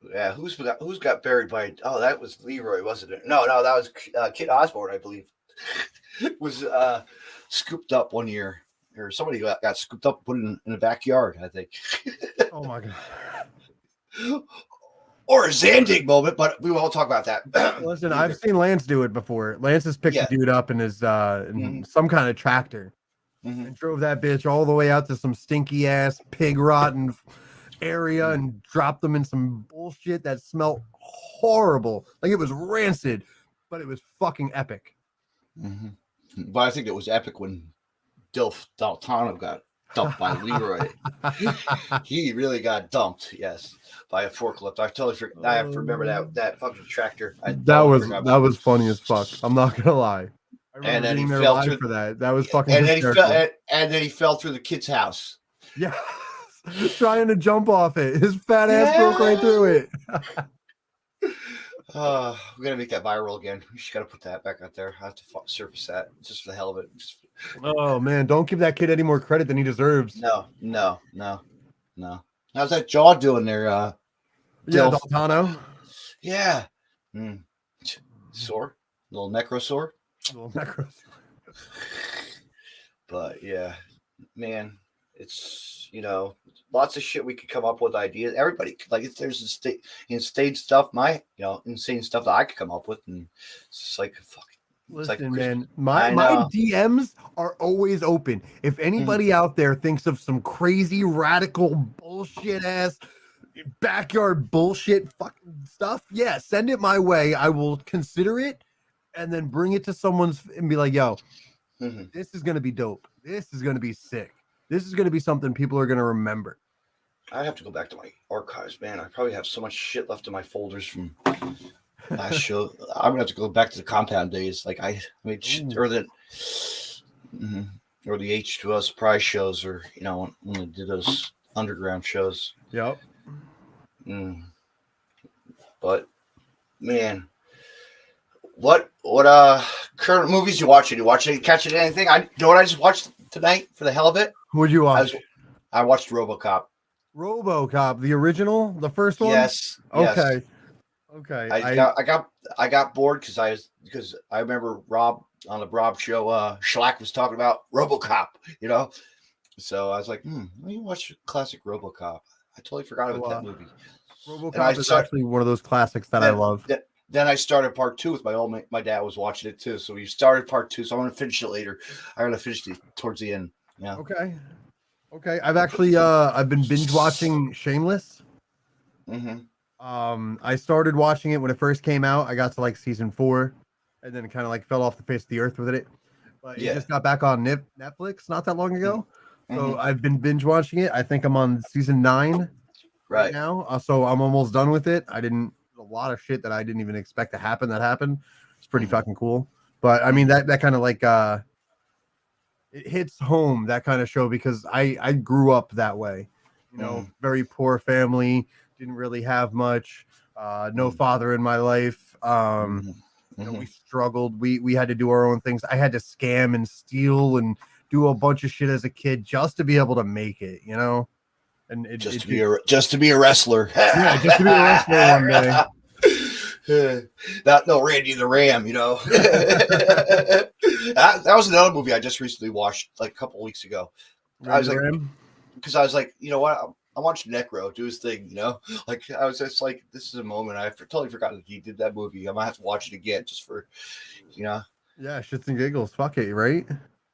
Yeah, who's got buried by? Oh, that was Leroy, wasn't it? No, that was Kid Osborne, I believe. Was scooped up one year. Or somebody got scooped up and put in the backyard, I think. Oh my god. Or a Zandig moment, but we won't talk about that. Listen, I've seen Lance do it before. Lance has picked a dude up in his in some kind of tractor and drove that bitch all the way out to some stinky ass pig rotten area and dropped them in some bullshit that smelled horrible. Like it was rancid, but it was fucking epic. But I think it was epic when Dilf Daltano got dumped by Leroy. He really got dumped, yes, by a forklift. I have to remember that fucking tractor. That was funny as fuck. I'm not gonna lie. I remember And then being he there fell live through for that. That was fucking and hysterical. then he fell through the kid's house. Yeah. Trying to jump off it. His fat ass broke right through it. We're gonna make that viral again. We just gotta put that back out there. I have to surface that just for the hell of it. Oh man, don't give that kid any more credit than he deserves. No. How's that jaw doing there? Yeah, Daltano. Yeah. Sore, little necro sore. But yeah, man, it's lots of shit we could come up with ideas. Everybody like if there's insane stuff, insane stuff that I could come up with, and it's just like fuck. Listen, man, my DMs are always open. If anybody out there thinks of some crazy radical bullshit ass backyard bullshit fucking stuff, yeah, send it my way. I will consider it and then bring it to someone's and be like, yo, this is gonna be dope. This is gonna be sick. This is gonna be something people are gonna remember. I have to go back to my archives, man. I probably have so much shit left in my folders from last show. I'm gonna have to go back to the compound days, like or the H2O surprise shows, or when they did those underground shows. Yep. But man, what current movies you watching? You watching? Catching anything? I what I just watched tonight for the hell of it. What'd you watch? I watched RoboCop. RoboCop, the original, the first one. Yes. Okay. Okay. I got bored because I remember Rob on the Rob show. Schlack was talking about RoboCop. So I was like, let me watch classic RoboCop. I totally forgot about that movie. RoboCop is actually one of those classics that I love. Then I started part 2 with my dad was watching it too. So we started part 2. So I'm gonna finish it later. I'm gonna finish it towards the end. Yeah. Okay. I've actually I've been binge watching Shameless. I started watching it when it first came out. I got to like season 4, and then kind of like fell off the face of the earth with it. But it just got back on Netflix not that long ago. So I've been binge watching it. I think I'm on season 9 right now. So I'm almost done with it. A lot of shit that I didn't even expect to happen that happened. It's pretty fucking cool. But I mean that kind of like it hits home, that kind of show, because I grew up that way. Very poor family, didn't really have much, no father in my life. We struggled. We had to do our own things. I had to scam and steal and do a bunch of shit as a kid just to be able to make it, And just to be a wrestler. Yeah, just to be a wrestler one day. Not no Randy the Ram, that was another movie I just recently watched like a couple weeks ago. I was like, you know what? I watched Necro do his thing, Like I was just like, this is a moment. I totally forgot that he did that movie. I might have to watch it again just for, Yeah, shits and giggles. Fuck it, right?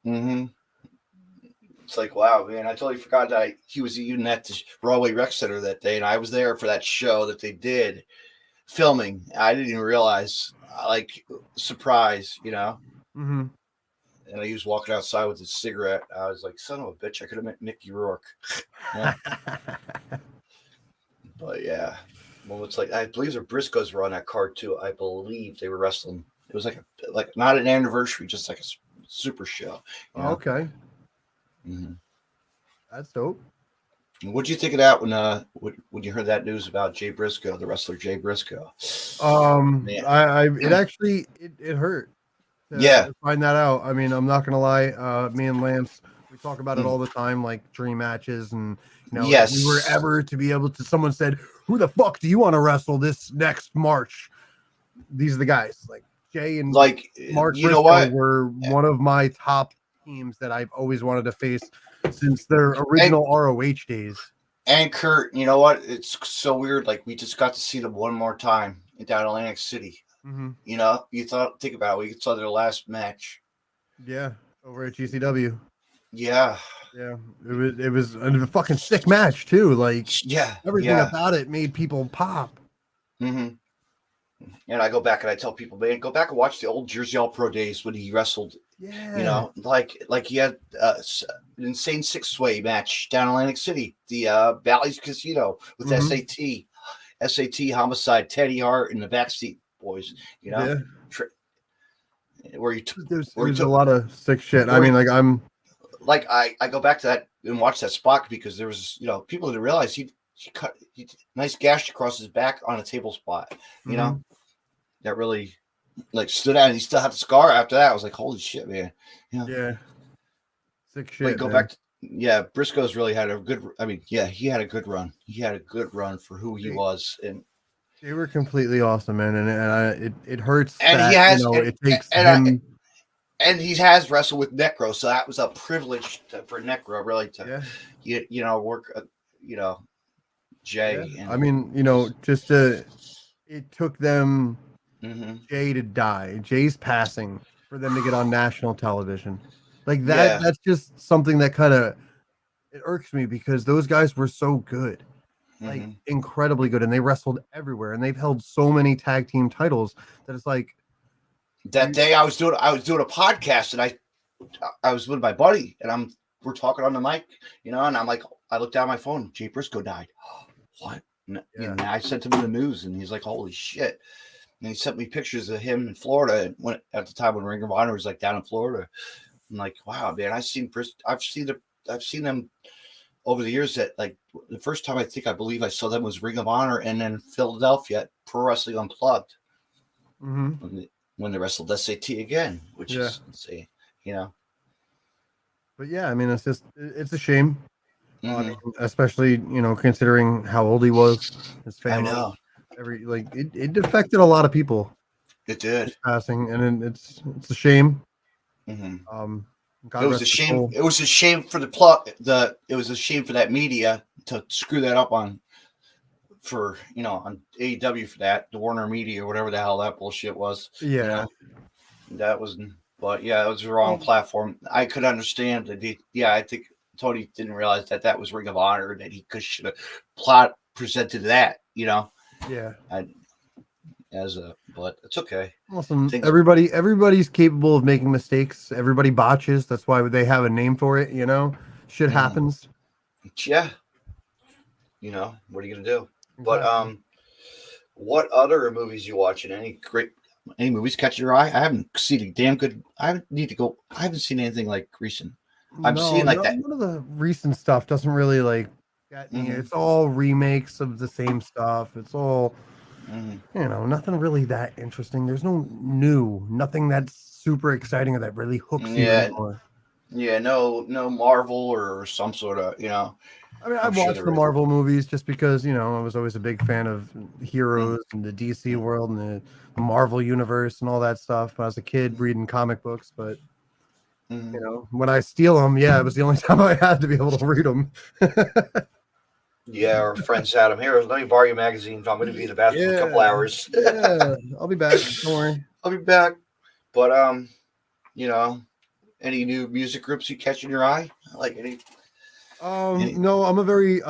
It's like, wow, man, I totally forgot that he was even at the Broadway Rec Center that day, and I was there for that show that they did filming. I didn't even realize, surprise, And he was walking outside with his cigarette. I was like, son of a bitch, I could have met Mickey Rourke. But yeah, well, it's like, I believe the Briscoes were on that card too. I believe they were wrestling. It was like not an anniversary, just like a super show. Okay. That's dope. What did you think of that when you heard that news about Jay Briscoe, the wrestler Jay Briscoe? It actually hurt. To find that out. I mean, I'm not gonna lie. Me and Lance, we talk about it all the time, like dream matches, and if we were ever to be able to. Someone said, "Who the fuck do you want to wrestle this next March?" These are the guys, like Jay and Mark. You know what? Were one of my top teams that I've always wanted to face since their original ROH days. And Kurt, you know what? It's so weird. Like, we just got to see them one more time down in Atlantic City. Think about it. We saw their last match. Yeah, over at GCW. Yeah. Yeah, it was a fucking sick match too. Like Yeah, everything yeah. about it made people pop. hmm And I go back and I tell people, man, go back and watch the old Jersey All Pro days when he wrestled. Yeah. Like he had an insane 6-way match down in Atlantic City, the Bally's Casino with Mhm. SAT, Homicide, Teddy Hart, and the Backseat Boys. Yeah. Tr- where you took, where you There's a took, lot of sick shit. I where mean, you, like like I go back to that and watch that spot because there was people didn't realize he nice gash across his back on a table spot. Mhm. That really like stood out, and he still had the scar after that. I was like, holy shit, man. Yeah. Sick But shit, go man. back to Briscoe's really had a good. I mean, yeah, he had a good run. He had a good run for who he was, and They were completely awesome, man, it hurts and he that has it takes and him. and he has wrestled with Necro, so that was a privilege for Necro really to work Yeah. Jay I and mean, it took them Jay to die, Jay's passing for them to get on national television. Like yeah. that's just something that kind of it irks me because those guys were so good. Like incredibly good, and they wrestled everywhere, and they've held so many tag team titles that it's like That day I was doing a podcast, and I was with my buddy, and we're talking on the mic, and I'm like, I looked down at my phone, Jay Briscoe died. What? And I sent him the news, and he's like, holy shit. And he sent me pictures of him in Florida at the time when Ring of Honor was like down in Florida. I'm like, wow, man, I've seen them over the years. That like the first time I believe I saw them was Ring of Honor, and then Philadelphia at Pro Wrestling Unplugged when they wrestled SAT again, which is insane, But yeah, I mean, it's a shame. I mean, Mm-hmm. especially considering how old he was, his I family, know it affected a lot of people it did. passing, and it's a shame. Mm-hmm. God It was rest a his shame. soul. It was a shame for the plot. It was a shame for that media to screw that up on AEW for that, the Warner Media or whatever the hell that bullshit was. Yeah. That was, but yeah, it was the wrong platform. I could understand that. I think Tony didn't realize that was Ring of Honor, that he should have presented that. Yeah. But it's okay. Awesome. Everybody's capable of making mistakes. Everybody botches. That's why they have a name for it. Shit happens. Yeah. What are you gonna do? Exactly. But what other movies you watching? Any movies catch your eye? I haven't seen a damn good. I haven't seen anything like recent. I'm seeing like that. None of the recent stuff doesn't really like get me. It's all remakes of the same stuff. It's all nothing really that interesting. There's nothing that's super exciting or that really hooks you anymore. Yeah, no Marvel or some sort of, I mean, I've watched the Marvel movies just because, I was always a big fan of heroes and the DC world and the Marvel universe and all that stuff. I was a kid reading comic books, but when I steal them, it was the only time I had to be able to read them. Yeah, our friend Adam here. Let me borrow your magazine. I'm going to be in the bathroom for a couple hours. I'll be back. Don't worry. I'll be back. But any new music groups you catch in your eye? Like any? No, I'm a very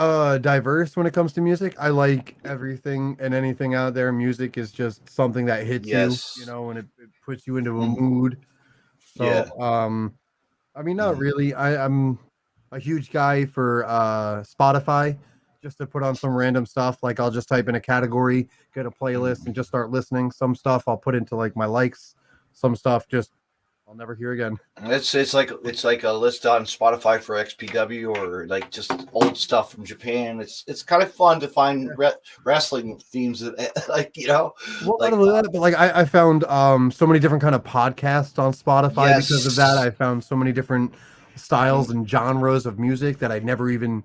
diverse when it comes to music. I like everything and anything out there. Music is just something that hits you, and it puts you into a mood. So, I mean, not really. I'm a huge guy for Spotify, just to put on some random stuff. Like I'll just type in a category, get a playlist, and just start listening. Some stuff I'll put into like my likes. Some stuff just I'll never hear again. It's like a list on Spotify for XPW or like just old stuff from Japan. It's kind of fun to find wrestling themes that Well, not only that, but like I found so many different kind of podcasts on Spotify because of that. I found so many different styles and genres of music that I'd never even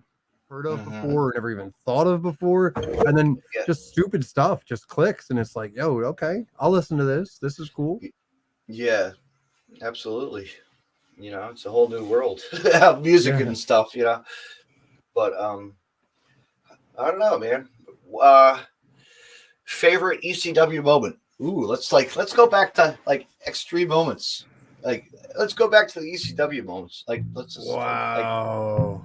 heard of before or never even thought of before. And then just stupid stuff just clicks and it's like, yo, okay, I'll listen to this. This is cool. Yeah, absolutely. It's a whole new world of music and stuff, But I don't know, man. Favorite ECW moment? Ooh, let's go back to like extreme moments. Like, let's go back to the ECW moments. Like, let's just Wow.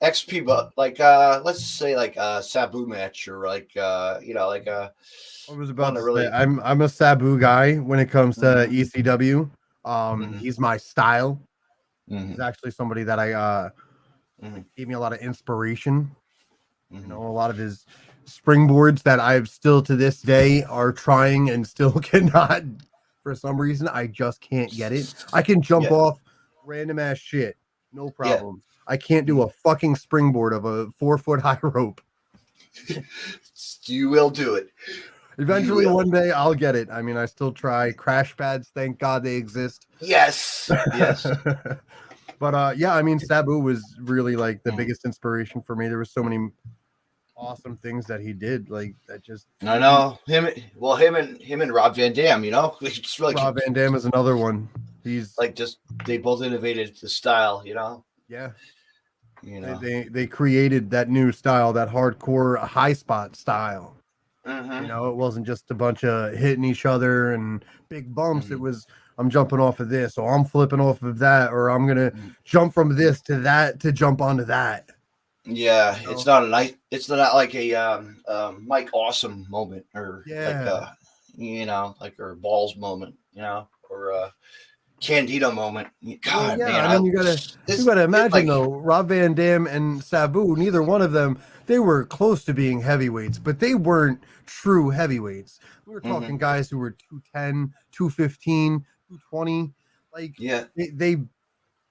XP, but like, let's say like a Sabu match or like, like a I was about one to that say really. I'm a Sabu guy when it comes to Mhm. ECW. Mhm. He's my style. Mhm. He's actually somebody that I Mhm. gave me a lot of inspiration. You Mhm. know, a lot of his springboards that I've still to this day are trying and still cannot. For some reason, I just can't get it. I can jump Yeah. off random ass shit, no Yeah. problem. I can't do a fucking springboard of a 4 foot high rope. You will do it. Eventually, will. one day, I'll get it. I mean, I still try crash pads. Thank God they exist. Yes. Yes. But yeah, I mean, Sabu was really like the Mhm. biggest inspiration for me. There were so many awesome things that he did, like that just I know him. Well, him and Rob Van Dam. Just really Rob Van Dam is another one. He's like just they both innovated the style. yeah. You They, know. they they created that new style, that hardcore high spot style. You Mm-hmm. know, it wasn't just a bunch of hitting each other and big bumps. It Mm-hmm. was I'm jumping off of this, or I'm flipping off of that, or I'm gonna jump from this to that to jump onto that. Yeah, You it's know? not a nice. It's not like a Mike Awesome moment or like Yeah. like or Balls moment. Or Candido moment. Well, God, yeah. man, I mean, you this gotta it, imagine like. though, Rob Van Dam and Sabu, neither one of them, they were close to being heavyweights, but they weren't true heavyweights. We were Mm-hmm. talking guys who were 210, 215, 220. Like Yeah. they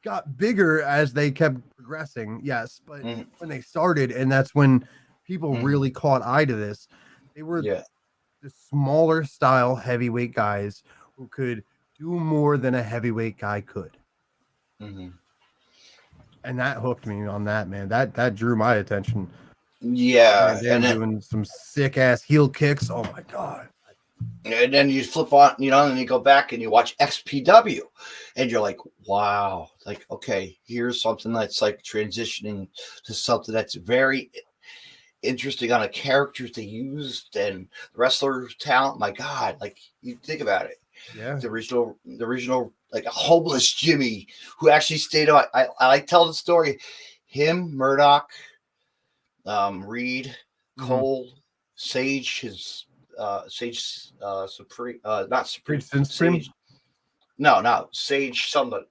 got bigger as they kept progressing, yes, but Mm-hmm. when they started, and that's when people Mm-hmm. really caught eye to this, they were Yeah. the smaller style heavyweight guys who could do more than a heavyweight guy could. Mm-hmm. And that hooked me on that, man. That drew my attention. Yeah, Van Dam doing some sick ass heel kicks. Oh my god. and then you flip on, and then you go back and you watch XPW, and you're like, wow, like okay, here's something that's like transitioning to something that's very interesting on the characters they used and the wrestler talent. My God, like you think about it, Yeah. the original like a homeless Jimmy who actually stayed on. I like telling the story. Him, Murdoch, Reed, Cole, Sage, his Sage Supreme, not Supreme, Supreme. Sage. No, Sage. Somebody,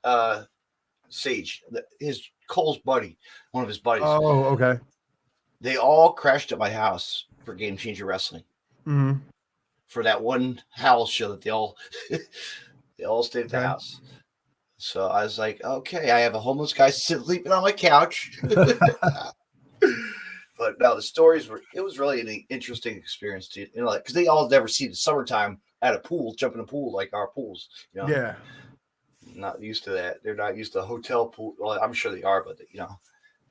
Sage, his Cole's buddy, one of his buddies. Oh, okay. They all crashed at my house for Game Changer Wrestling Mm-hmm. for that one house show that they all they all stayed at the Okay. house. So I was like, okay, I have a homeless guy sleeping on my couch. But no, the stories it was really an interesting experience to, like, because they all never see the summertime at a pool, jump in a pool like our pools, Yeah. not used to that. They're not used to a hotel pool. Well, I'm sure they are, but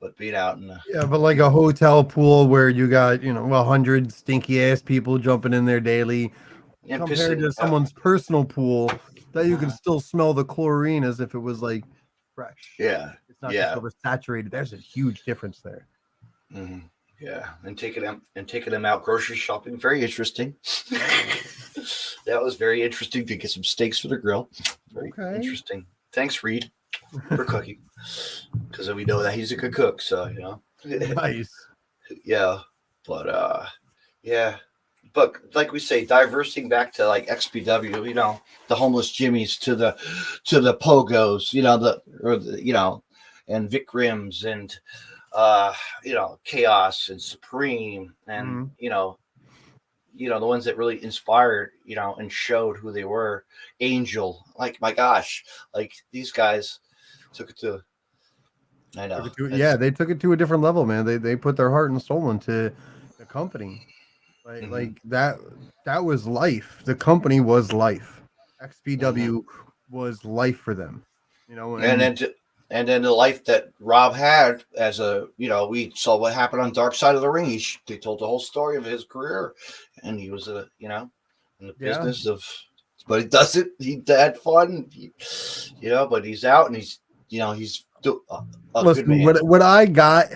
but being out in the, Yeah, but like a hotel pool where you got, 100 stinky ass people jumping in there daily and compared pissing, to someone's personal pool that you can still smell the chlorine as if it was like fresh. yeah, It's not just yeah, oversaturated. There's a huge difference there. hmm yeah, and taking them out grocery shopping, very interesting. That was very interesting to get some steaks for the grill. Very interesting. Thanks, Reed, for cooking, because we know that he's a good cook. So Nice. yeah, but yeah, but like we say, diversing back to like XPW, the homeless Jimmies to the pogos, and Vic Grims and Chaos and Supreme and the ones that really inspired, and showed who they were. Angel, like my gosh, like these guys took it to. I know. They took it to a different level, man. They put their heart and soul into the company. Like that was life. The company was life. XPW was life for them. And then the life that Rob had as we saw what happened on Dark Side of the Ring. They told the whole story of his career, and he was in the business of, but he does it. He had fun, but he's out and he's a Listen, good man. what I got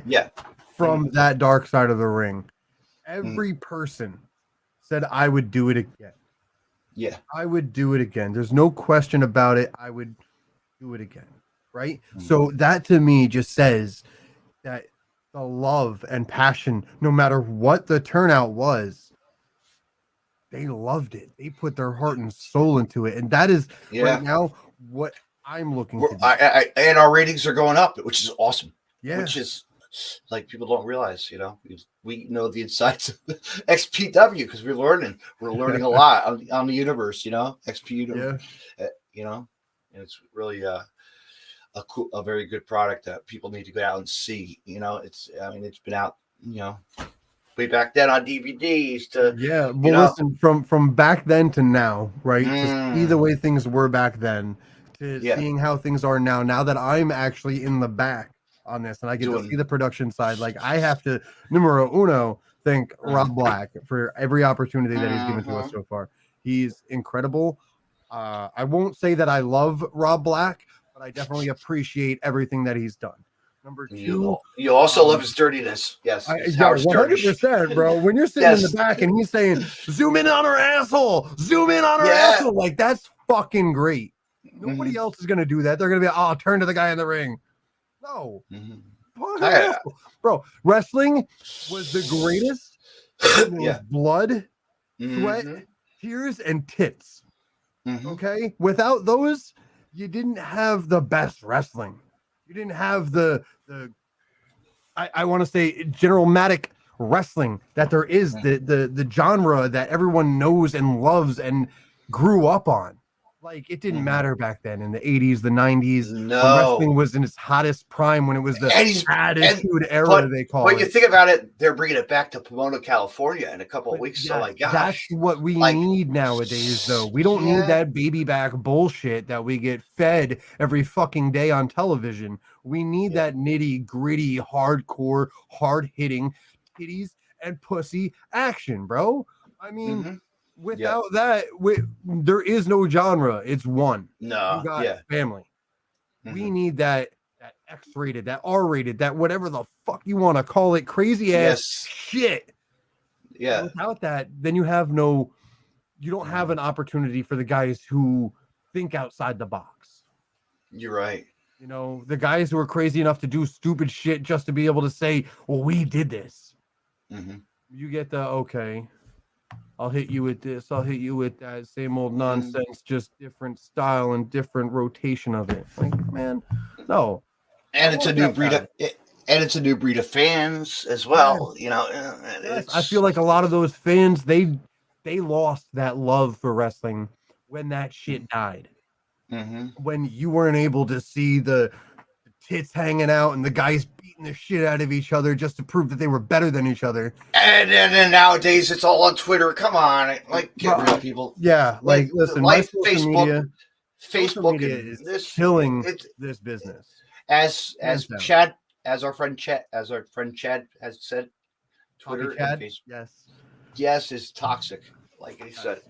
from Mm-hmm. that Dark Side of the Ring, every person said I would do it again. Yeah. I would do it again. There's no question about it. I would do it again. Right. So that to me just says that the love and passion, no matter what the turnout was, they loved it. They put their heart and soul into it. And that is Yeah. right now what I'm looking to do. And our ratings are going up, which is awesome. Yeah. Which is like people don't realize, we know the insides of XPW because we're learning a lot on the universe, XP universe, and it's really a very good product that people need to go out and see. It's been out, way back then on DVDs to listen, from back then to now, right? To see the way things were back then, to seeing how things are now that I'm actually in the back on this and I get to see the production side. Like I have to numero uno thank Rob Black for every opportunity that he's given to us so far. He's incredible. I won't say that I love Rob Black, but I definitely appreciate everything that he's done. Number two, you also love his dirtiness. Yes, 100%, bro. When you're sitting in the back and he's saying, "Zoom in on her asshole, zoom in on her asshole," like that's fucking great. Nobody else is gonna do that. They're gonna be, turn to the guy in the ring. No, bro. Wrestling was the greatest. Blood, sweat, tears, and tits. Okay, without those, you didn't have the best wrestling. You didn't have the I want to say genrematic wrestling that there is, the genre that everyone knows and loves and grew up on. Like it didn't matter back then in the 80s, the 90s, when wrestling was in its hottest prime, when it was the attitude era, they call it. But you think about it, they're bringing it back to Pomona, California in a couple of weeks. So my gosh, that's what we need nowadays, though. We don't need that baby back bullshit that we get fed every fucking day on television. We need that nitty gritty, hardcore, hard hitting titties and pussy action, bro. I mean, without that, there is no genre. It's one. No, you got family. We need that X-rated, that R-rated, that whatever the fuck you want to call it, crazy ass shit. Yeah. And without that, then you don't have an opportunity for the guys who think outside the box. You're right. The guys who are crazy enough to do stupid shit just to be able to say, well, we did this. You get the, okay, I'll hit you with this, I'll hit you with that, same old nonsense, just different style and different rotation of it. Like, man, no. And it's a new breed of fans as well. I feel like a lot of those fans, they lost that love for wrestling when that shit died. When you weren't able to see the tits hanging out and the guys beating the shit out of each other just to prove that they were better than each other. And then nowadays it's all on Twitter. Come on, get real, people. Yeah, listen, Facebook media is killing this business. As our friend Chad has said, Twitter and Facebook. Yes, is toxic. Like he said,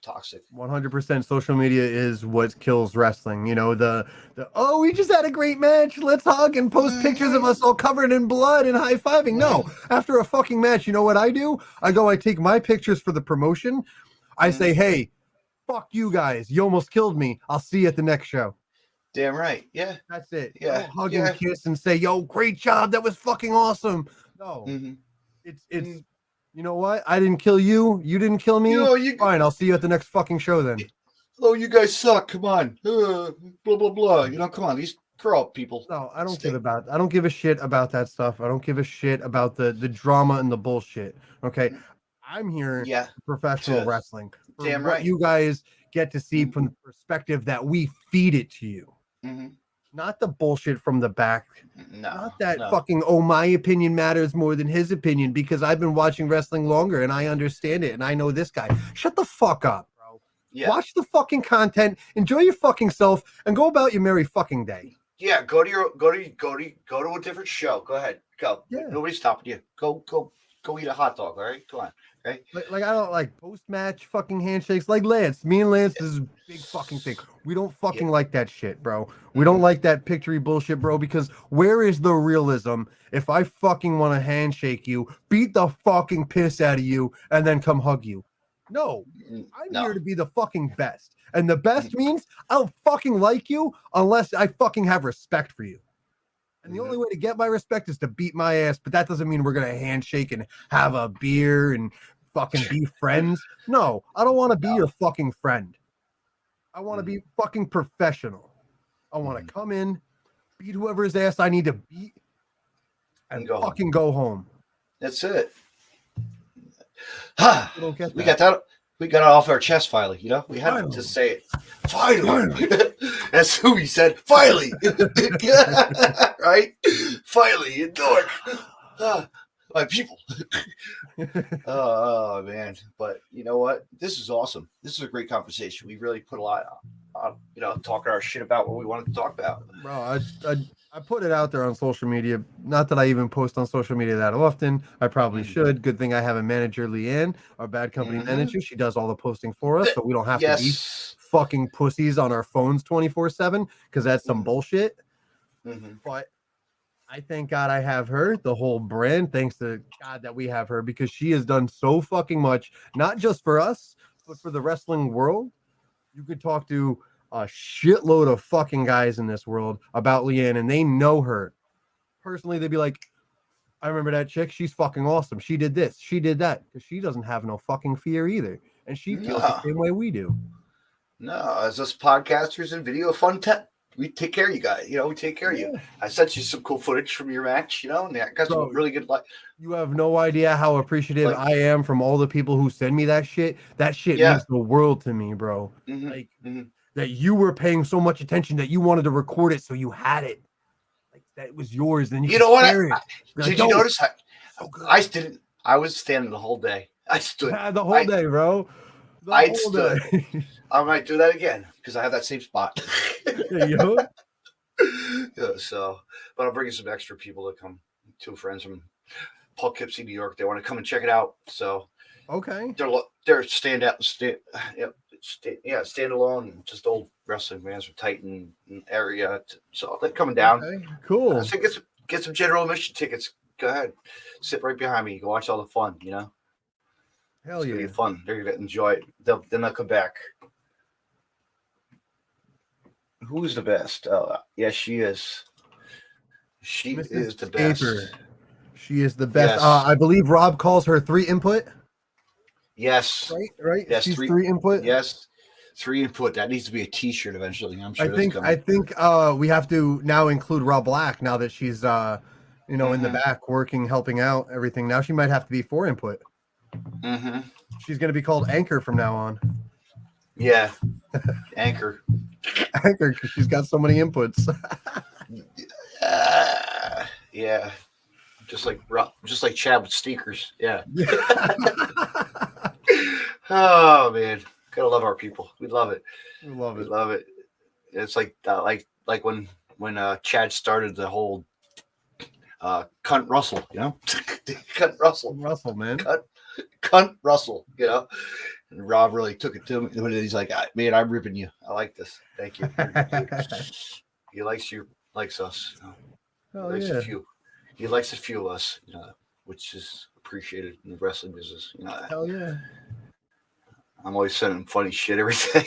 toxic. 100%. Social media is what kills wrestling. We just had a great match. Let's hug and post pictures of us all covered in blood and high fiving. No, after a fucking match, you know what I do? I take my pictures for the promotion. I say, hey, fuck you guys. You almost killed me. I'll see you at the next show. Damn right. Yeah. That's it. Yeah. Don't hug and kiss and say, yo, great job. That was fucking awesome. No, it's. You know what? I didn't kill you. You didn't kill me. Fine, I'll see you at the next fucking show then. Oh, you guys suck. Come on. Blah, blah, blah. Come on. These grow up people. No, I don't give a shit about that stuff. I don't give a shit about the drama and the bullshit. Okay. I'm here for professional wrestling. Damn right. You guys get to see from the perspective that we feed it to you. Not the bullshit from the back. Not that fucking, my opinion matters more than his opinion because I've been watching wrestling longer and I understand it and I know this guy. Shut the fuck up, bro. Yeah. Watch the fucking content, enjoy your fucking self, and go about your merry fucking day. Yeah, go to a different show. Go ahead. Go. Yeah. Nobody's stopping you. Go eat a hot dog, all right? Come on. Right? Like I don't like post-match fucking handshakes like Lance. Me and Lance is a big fucking thing. We don't fucking like that shit, bro. We don't like that picture bullshit, bro, because where is the realism if I fucking want to handshake you, beat the fucking piss out of you, and then come hug you? No, I'm No. here to be the fucking best. And the best means I don't fucking like you unless I fucking have respect for you. And the only way to get my respect is to beat my ass, but that doesn't mean we're going to handshake and have a beer and fucking be friends. No, I don't want to be your fucking friend. I want to be fucking professional. I want to come in, beat whoever's ass I need to beat, and go fucking go home. That's it. We got that. We got it off our chest finally. You know, we had to say it. Finally. That's who we said. Finally. Right? Finally, you know it. My people. Oh man. But you know what? This is awesome. This is a great conversation. We really put a lot on, talking our shit about what we wanted to talk about. Bro, I put it out there on social media. Not that I even post on social media that often. I probably should. Good thing I have a manager, Leanne, our Bad Company manager. She does all the posting for us, so we don't have to be fucking pussies on our phones 24/7 because that's some bullshit. But I thank God I have her, the whole brand. Thanks to God that we have her because she has done so fucking much, not just for us, but for the wrestling world. You could talk to a shitload of fucking guys in this world about Leanne, and they know her personally. They'd be like, I remember that chick. She's fucking awesome. She did this. She did that. Because she doesn't have no fucking fear either. And she feels the same way we do. No, as us podcasters and video fun we take care of you guys. You know, we take care of you. I sent you some cool footage from your match, you know, and I got some really good. You have no idea how appreciative I am from all the people who send me that shit. That shit means the world to me, bro. That you were paying so much attention that you wanted to record it, so you had it. Like that was yours. Then you know what? Did you notice? I didn't. I was standing the whole day. I stood the whole day, bro. I stood. I might do that again because I have that same spot. So, but I'll bring you some extra people to come. 2 friends from Poughkeepsie, New York. They want to come and check it out. So, they're standalone, just old wrestling fans from Titan area. So they're coming down. Okay, cool. So get some general admission tickets. Go ahead, sit right behind me. You can watch all the fun. You know. Hell it's yeah. gonna be fun. They're gonna enjoy it. Then they'll come back. Who's the best? Yes, she is. She is the best. She is the best. Yes. I believe Rob calls her 3 input. Yes. Right. Yes, she's 3 input. Yes, 3 input. That needs to be a T-shirt eventually. I'm sure. I think we have to now include Rob Black now that she's in the back working, helping out everything. Now she might have to be 4 input. She's going to be called Anchor from now on. Yeah, Anchor. Anchor, because she's got so many inputs. Yeah, just like Chad with sneakers. Yeah. Oh man, gotta love our people. We love it. We love it. It's like when Chad started the whole cunt Russell, you know, cunt Russell, man, cunt Russell, you know. And Rob really took it to me. He's like, man, I'm ripping you. I like this. Thank you. He likes us. You know? He likes a few of us, you know, which is appreciated in the wrestling business. You know. Hell yeah. I'm always sending him funny shit every day,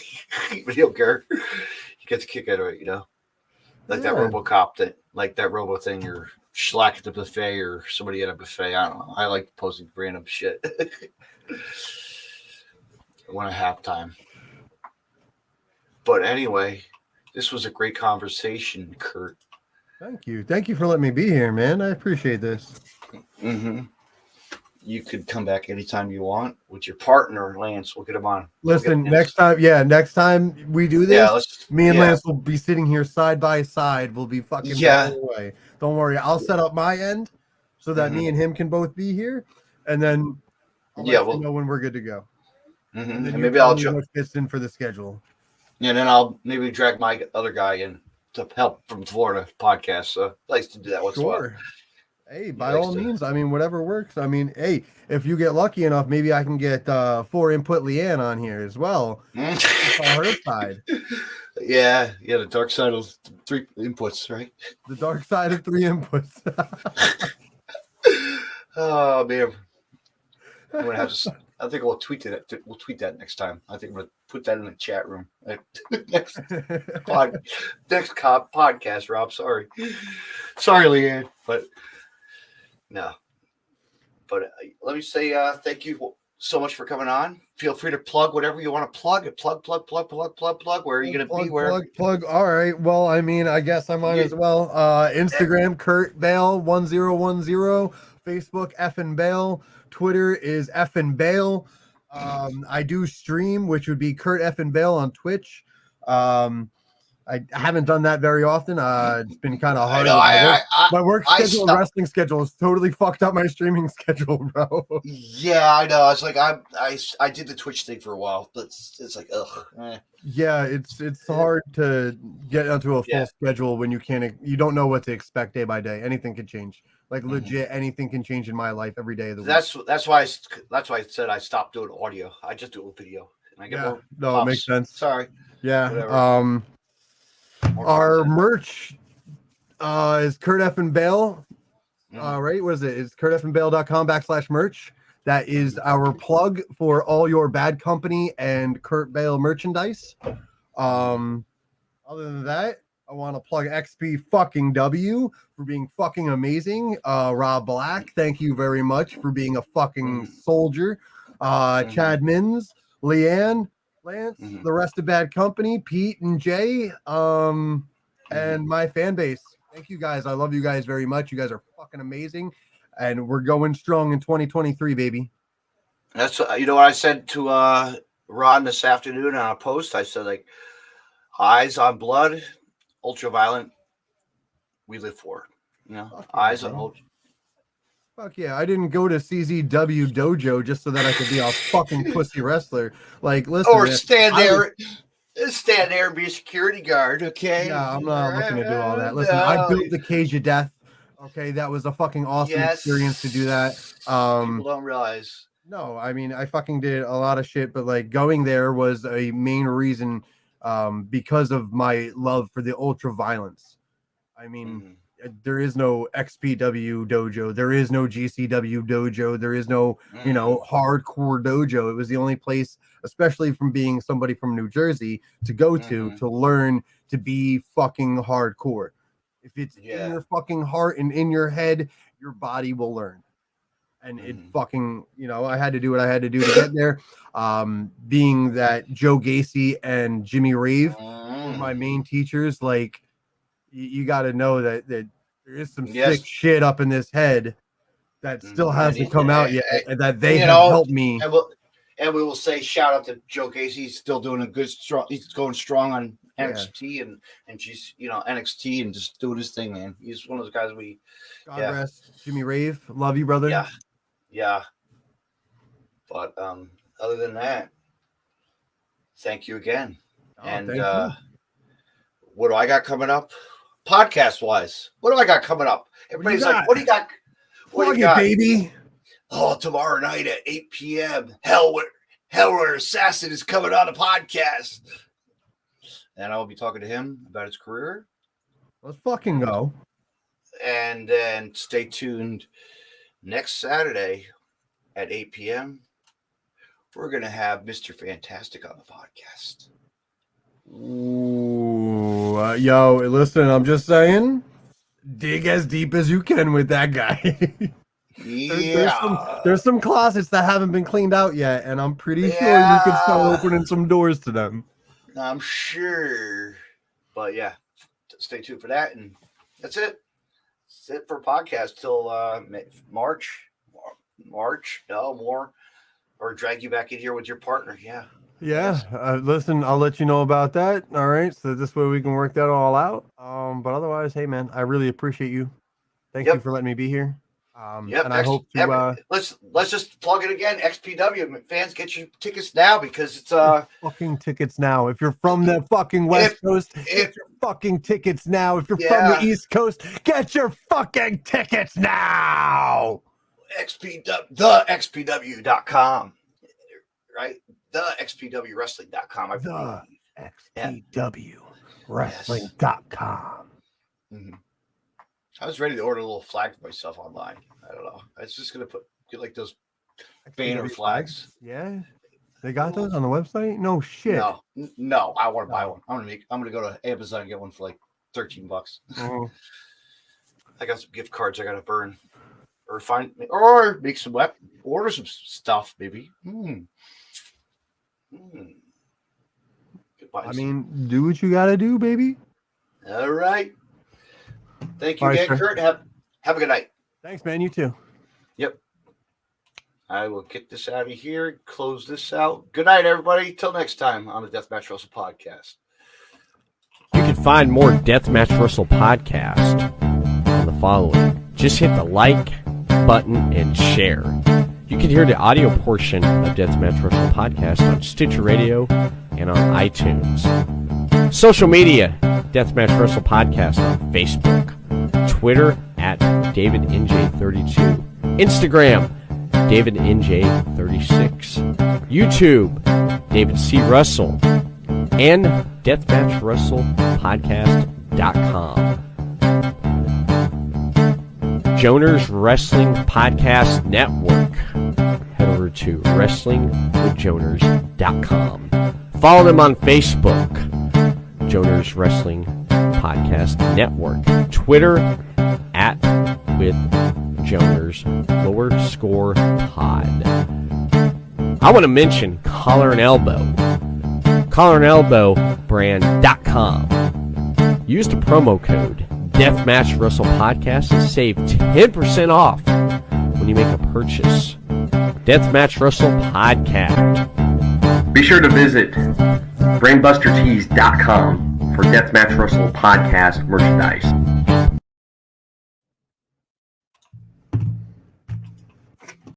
but he don't care. He gets a kick out of it, you know. Like that RoboCop that Robo thing, or Schlack at the buffet, or somebody at a buffet. I don't know. I like posting random shit. When I have time. But anyway, this was a great conversation, Kurt. Thank you for letting me be here, man. I appreciate this. You could come back anytime you want with your partner, Lance. We'll get him on. Listen, next time we do this, me and Lance will be sitting here side by side. We'll be fucking away. Don't worry. I'll set up my end so that me and him can both be here, and then I'll let you know when we're good to go. And maybe I'll what fits in for the schedule. Yeah, and then I'll maybe drag my other guy in to help from Florida podcast. So I like to do that once in a while. Hey, by all means. I mean, whatever works. I mean, hey, if you get lucky enough, maybe I can get 4 input Leanne on here as well. On her side. Yeah, the dark side of 3 inputs, right? The dark side of 3 inputs. Oh man, I'm I think we'll tweet that. We'll tweet that next time. I think we'll put that in the chat room. next podcast, Rob. Sorry, Leanne, but no. But let me say thank you so much for coming on. Feel free to plug whatever you want to plug. Plug. Where are you going to be? Where? Plug. All right. Well, I mean, I guess I'm on as well. Instagram, Kurt Bale 1010. Facebook, Effin Bale. Twitter is Effin Bale. I do stream, which would be Kurt Effin Bale on Twitch. I haven't done that very often. It's been kind of hard. My work schedule and wrestling schedule is totally fucked up my streaming schedule, bro. Yeah, I know. It's like I did the Twitch thing for a while, but it's like ugh. Yeah, it's hard to get onto a full schedule when you don't know what to expect day by day. Anything can change. Like legit, anything can change in my life every day of the week. That's why I said I stopped doing audio. I just do a video, and I get more. No, it makes sense. Sorry. Yeah. Whatever. Our merch is Kurt Effin Bale. Right? What is it? It's kurteffinbale.com/merch. That is our plug for all your Bad Company and Kurt Bale merchandise. Other than that, I want to plug XP fucking W for being fucking amazing. Rob Black, thank you very much for being a fucking soldier. Chad Mins, Leanne, Lance, the rest of Bad Company, Pete and Jay, and my fan base. Thank you guys. I love you guys very much. You guys are fucking amazing. And we're going strong in 2023, baby. That's what I said to Ron this afternoon on a post. I said, like, eyes on blood, ultraviolet, we live for. Eyes on ultra. Fuck yeah, I didn't go to CZW Dojo just so that I could be a fucking pussy wrestler. Like, listen. Or stand there and be a security guard, okay? Yeah, I'm not looking to do all that. Listen, I built the Cage of Death. Okay, that was a fucking awesome experience to do that. People don't realize. No, I mean, I fucking did a lot of shit, but like going there was a main reason because of my love for the ultra violence. I mean, there is no XPW dojo, there is no GCW dojo, there is no, hardcore dojo. It was the only place, especially from being somebody from New Jersey, to go to learn to be fucking hardcore. If it's in your fucking heart and in your head, your body will learn. And it fucking, I had to do what I had to do to get there. Being that Joe Gacy and Jimmy Rave were my main teachers, like, you got to know that there is some sick shit up in this head that still hasn't come out yet, and that they have helped me. And we will say shout out to Joe Gacy. He's still doing a good strong. He's going strong on NXT and she's NXT and just doing his thing, man. He's one of those guys God rest Jimmy Rave. Love you, brother. Yeah. But other than that, thank you again. Thank you. What do I got coming up? Podcast wise, what do I got coming up? Everybody's like, what do you got? What do you got, baby? Oh, tomorrow night at 8 p.m. Hellware Assassin is coming on a podcast. And I will be talking to him about his career. Let's fucking go. And then stay tuned next Saturday at 8 p.m. We're going to have Mr. Fantastic on the podcast. Ooh, yo, listen, I'm just saying, dig as deep as you can with that guy. There's some closets that haven't been cleaned out yet, and I'm pretty sure you can start opening some doors to them. I'm sure. But yeah, stay tuned for that. And that's it. That's it for podcast till March. No more. Or drag you back in here with your partner. Listen, I'll let you know about that. All right. So this way we can work that all out. But otherwise, hey man, I really appreciate you. Thank you for letting me be here. And I hope to let's just plug it again. XPW fans, get your tickets now because it's fucking tickets now. If you're from the fucking West Coast, get your fucking tickets now. If you're from the East Coast, get your fucking tickets now. The XPW.com. Right? The XPWWrestling.com. The XPWWrestling.com. I was ready to order a little flag for myself online. I don't know. I was just gonna get like those banner flags. Yeah, they got those on the website. No shit. No, I want to buy one. I'm gonna go to Amazon and get one for like $13. Oh. I got some gift cards I gotta burn, or make some order some stuff maybe. I mean, do what you gotta do, baby. All right. Thank you again, Kurt. Have a good night. Thanks, man. You too. Yep. I will get this out of here. Close this out. Good night, everybody. Till next time on the Deathmatch Wrestle podcast. You can find more Deathmatch Wrestle podcast on the following. Just hit the like button and share. You can hear the audio portion of Deathmatch Wrestle podcast on Stitcher Radio and on iTunes. Social media, Deathmatch Wrestle podcast on Facebook, Twitter at DavidNJ32, Instagram, DavidNJ36, YouTube, David C. Russell, and DeathmatchWrestlePodcast.com. Joners Wrestling Podcast Network. Head over to WrestlingWithJoners.com. Follow them on Facebook, Joners Wrestling Podcast Network. Twitter at with Joners _pod. I want to mention Collar and Elbow. collarandelbowbrand.com. Use the promo code Deathmatch Wrestle Podcast and save 10% off when you make a purchase. Deathmatch Wrestle Podcast. Be sure to visit brainbustertees.com for Deathmatch Wrestle Podcast merchandise.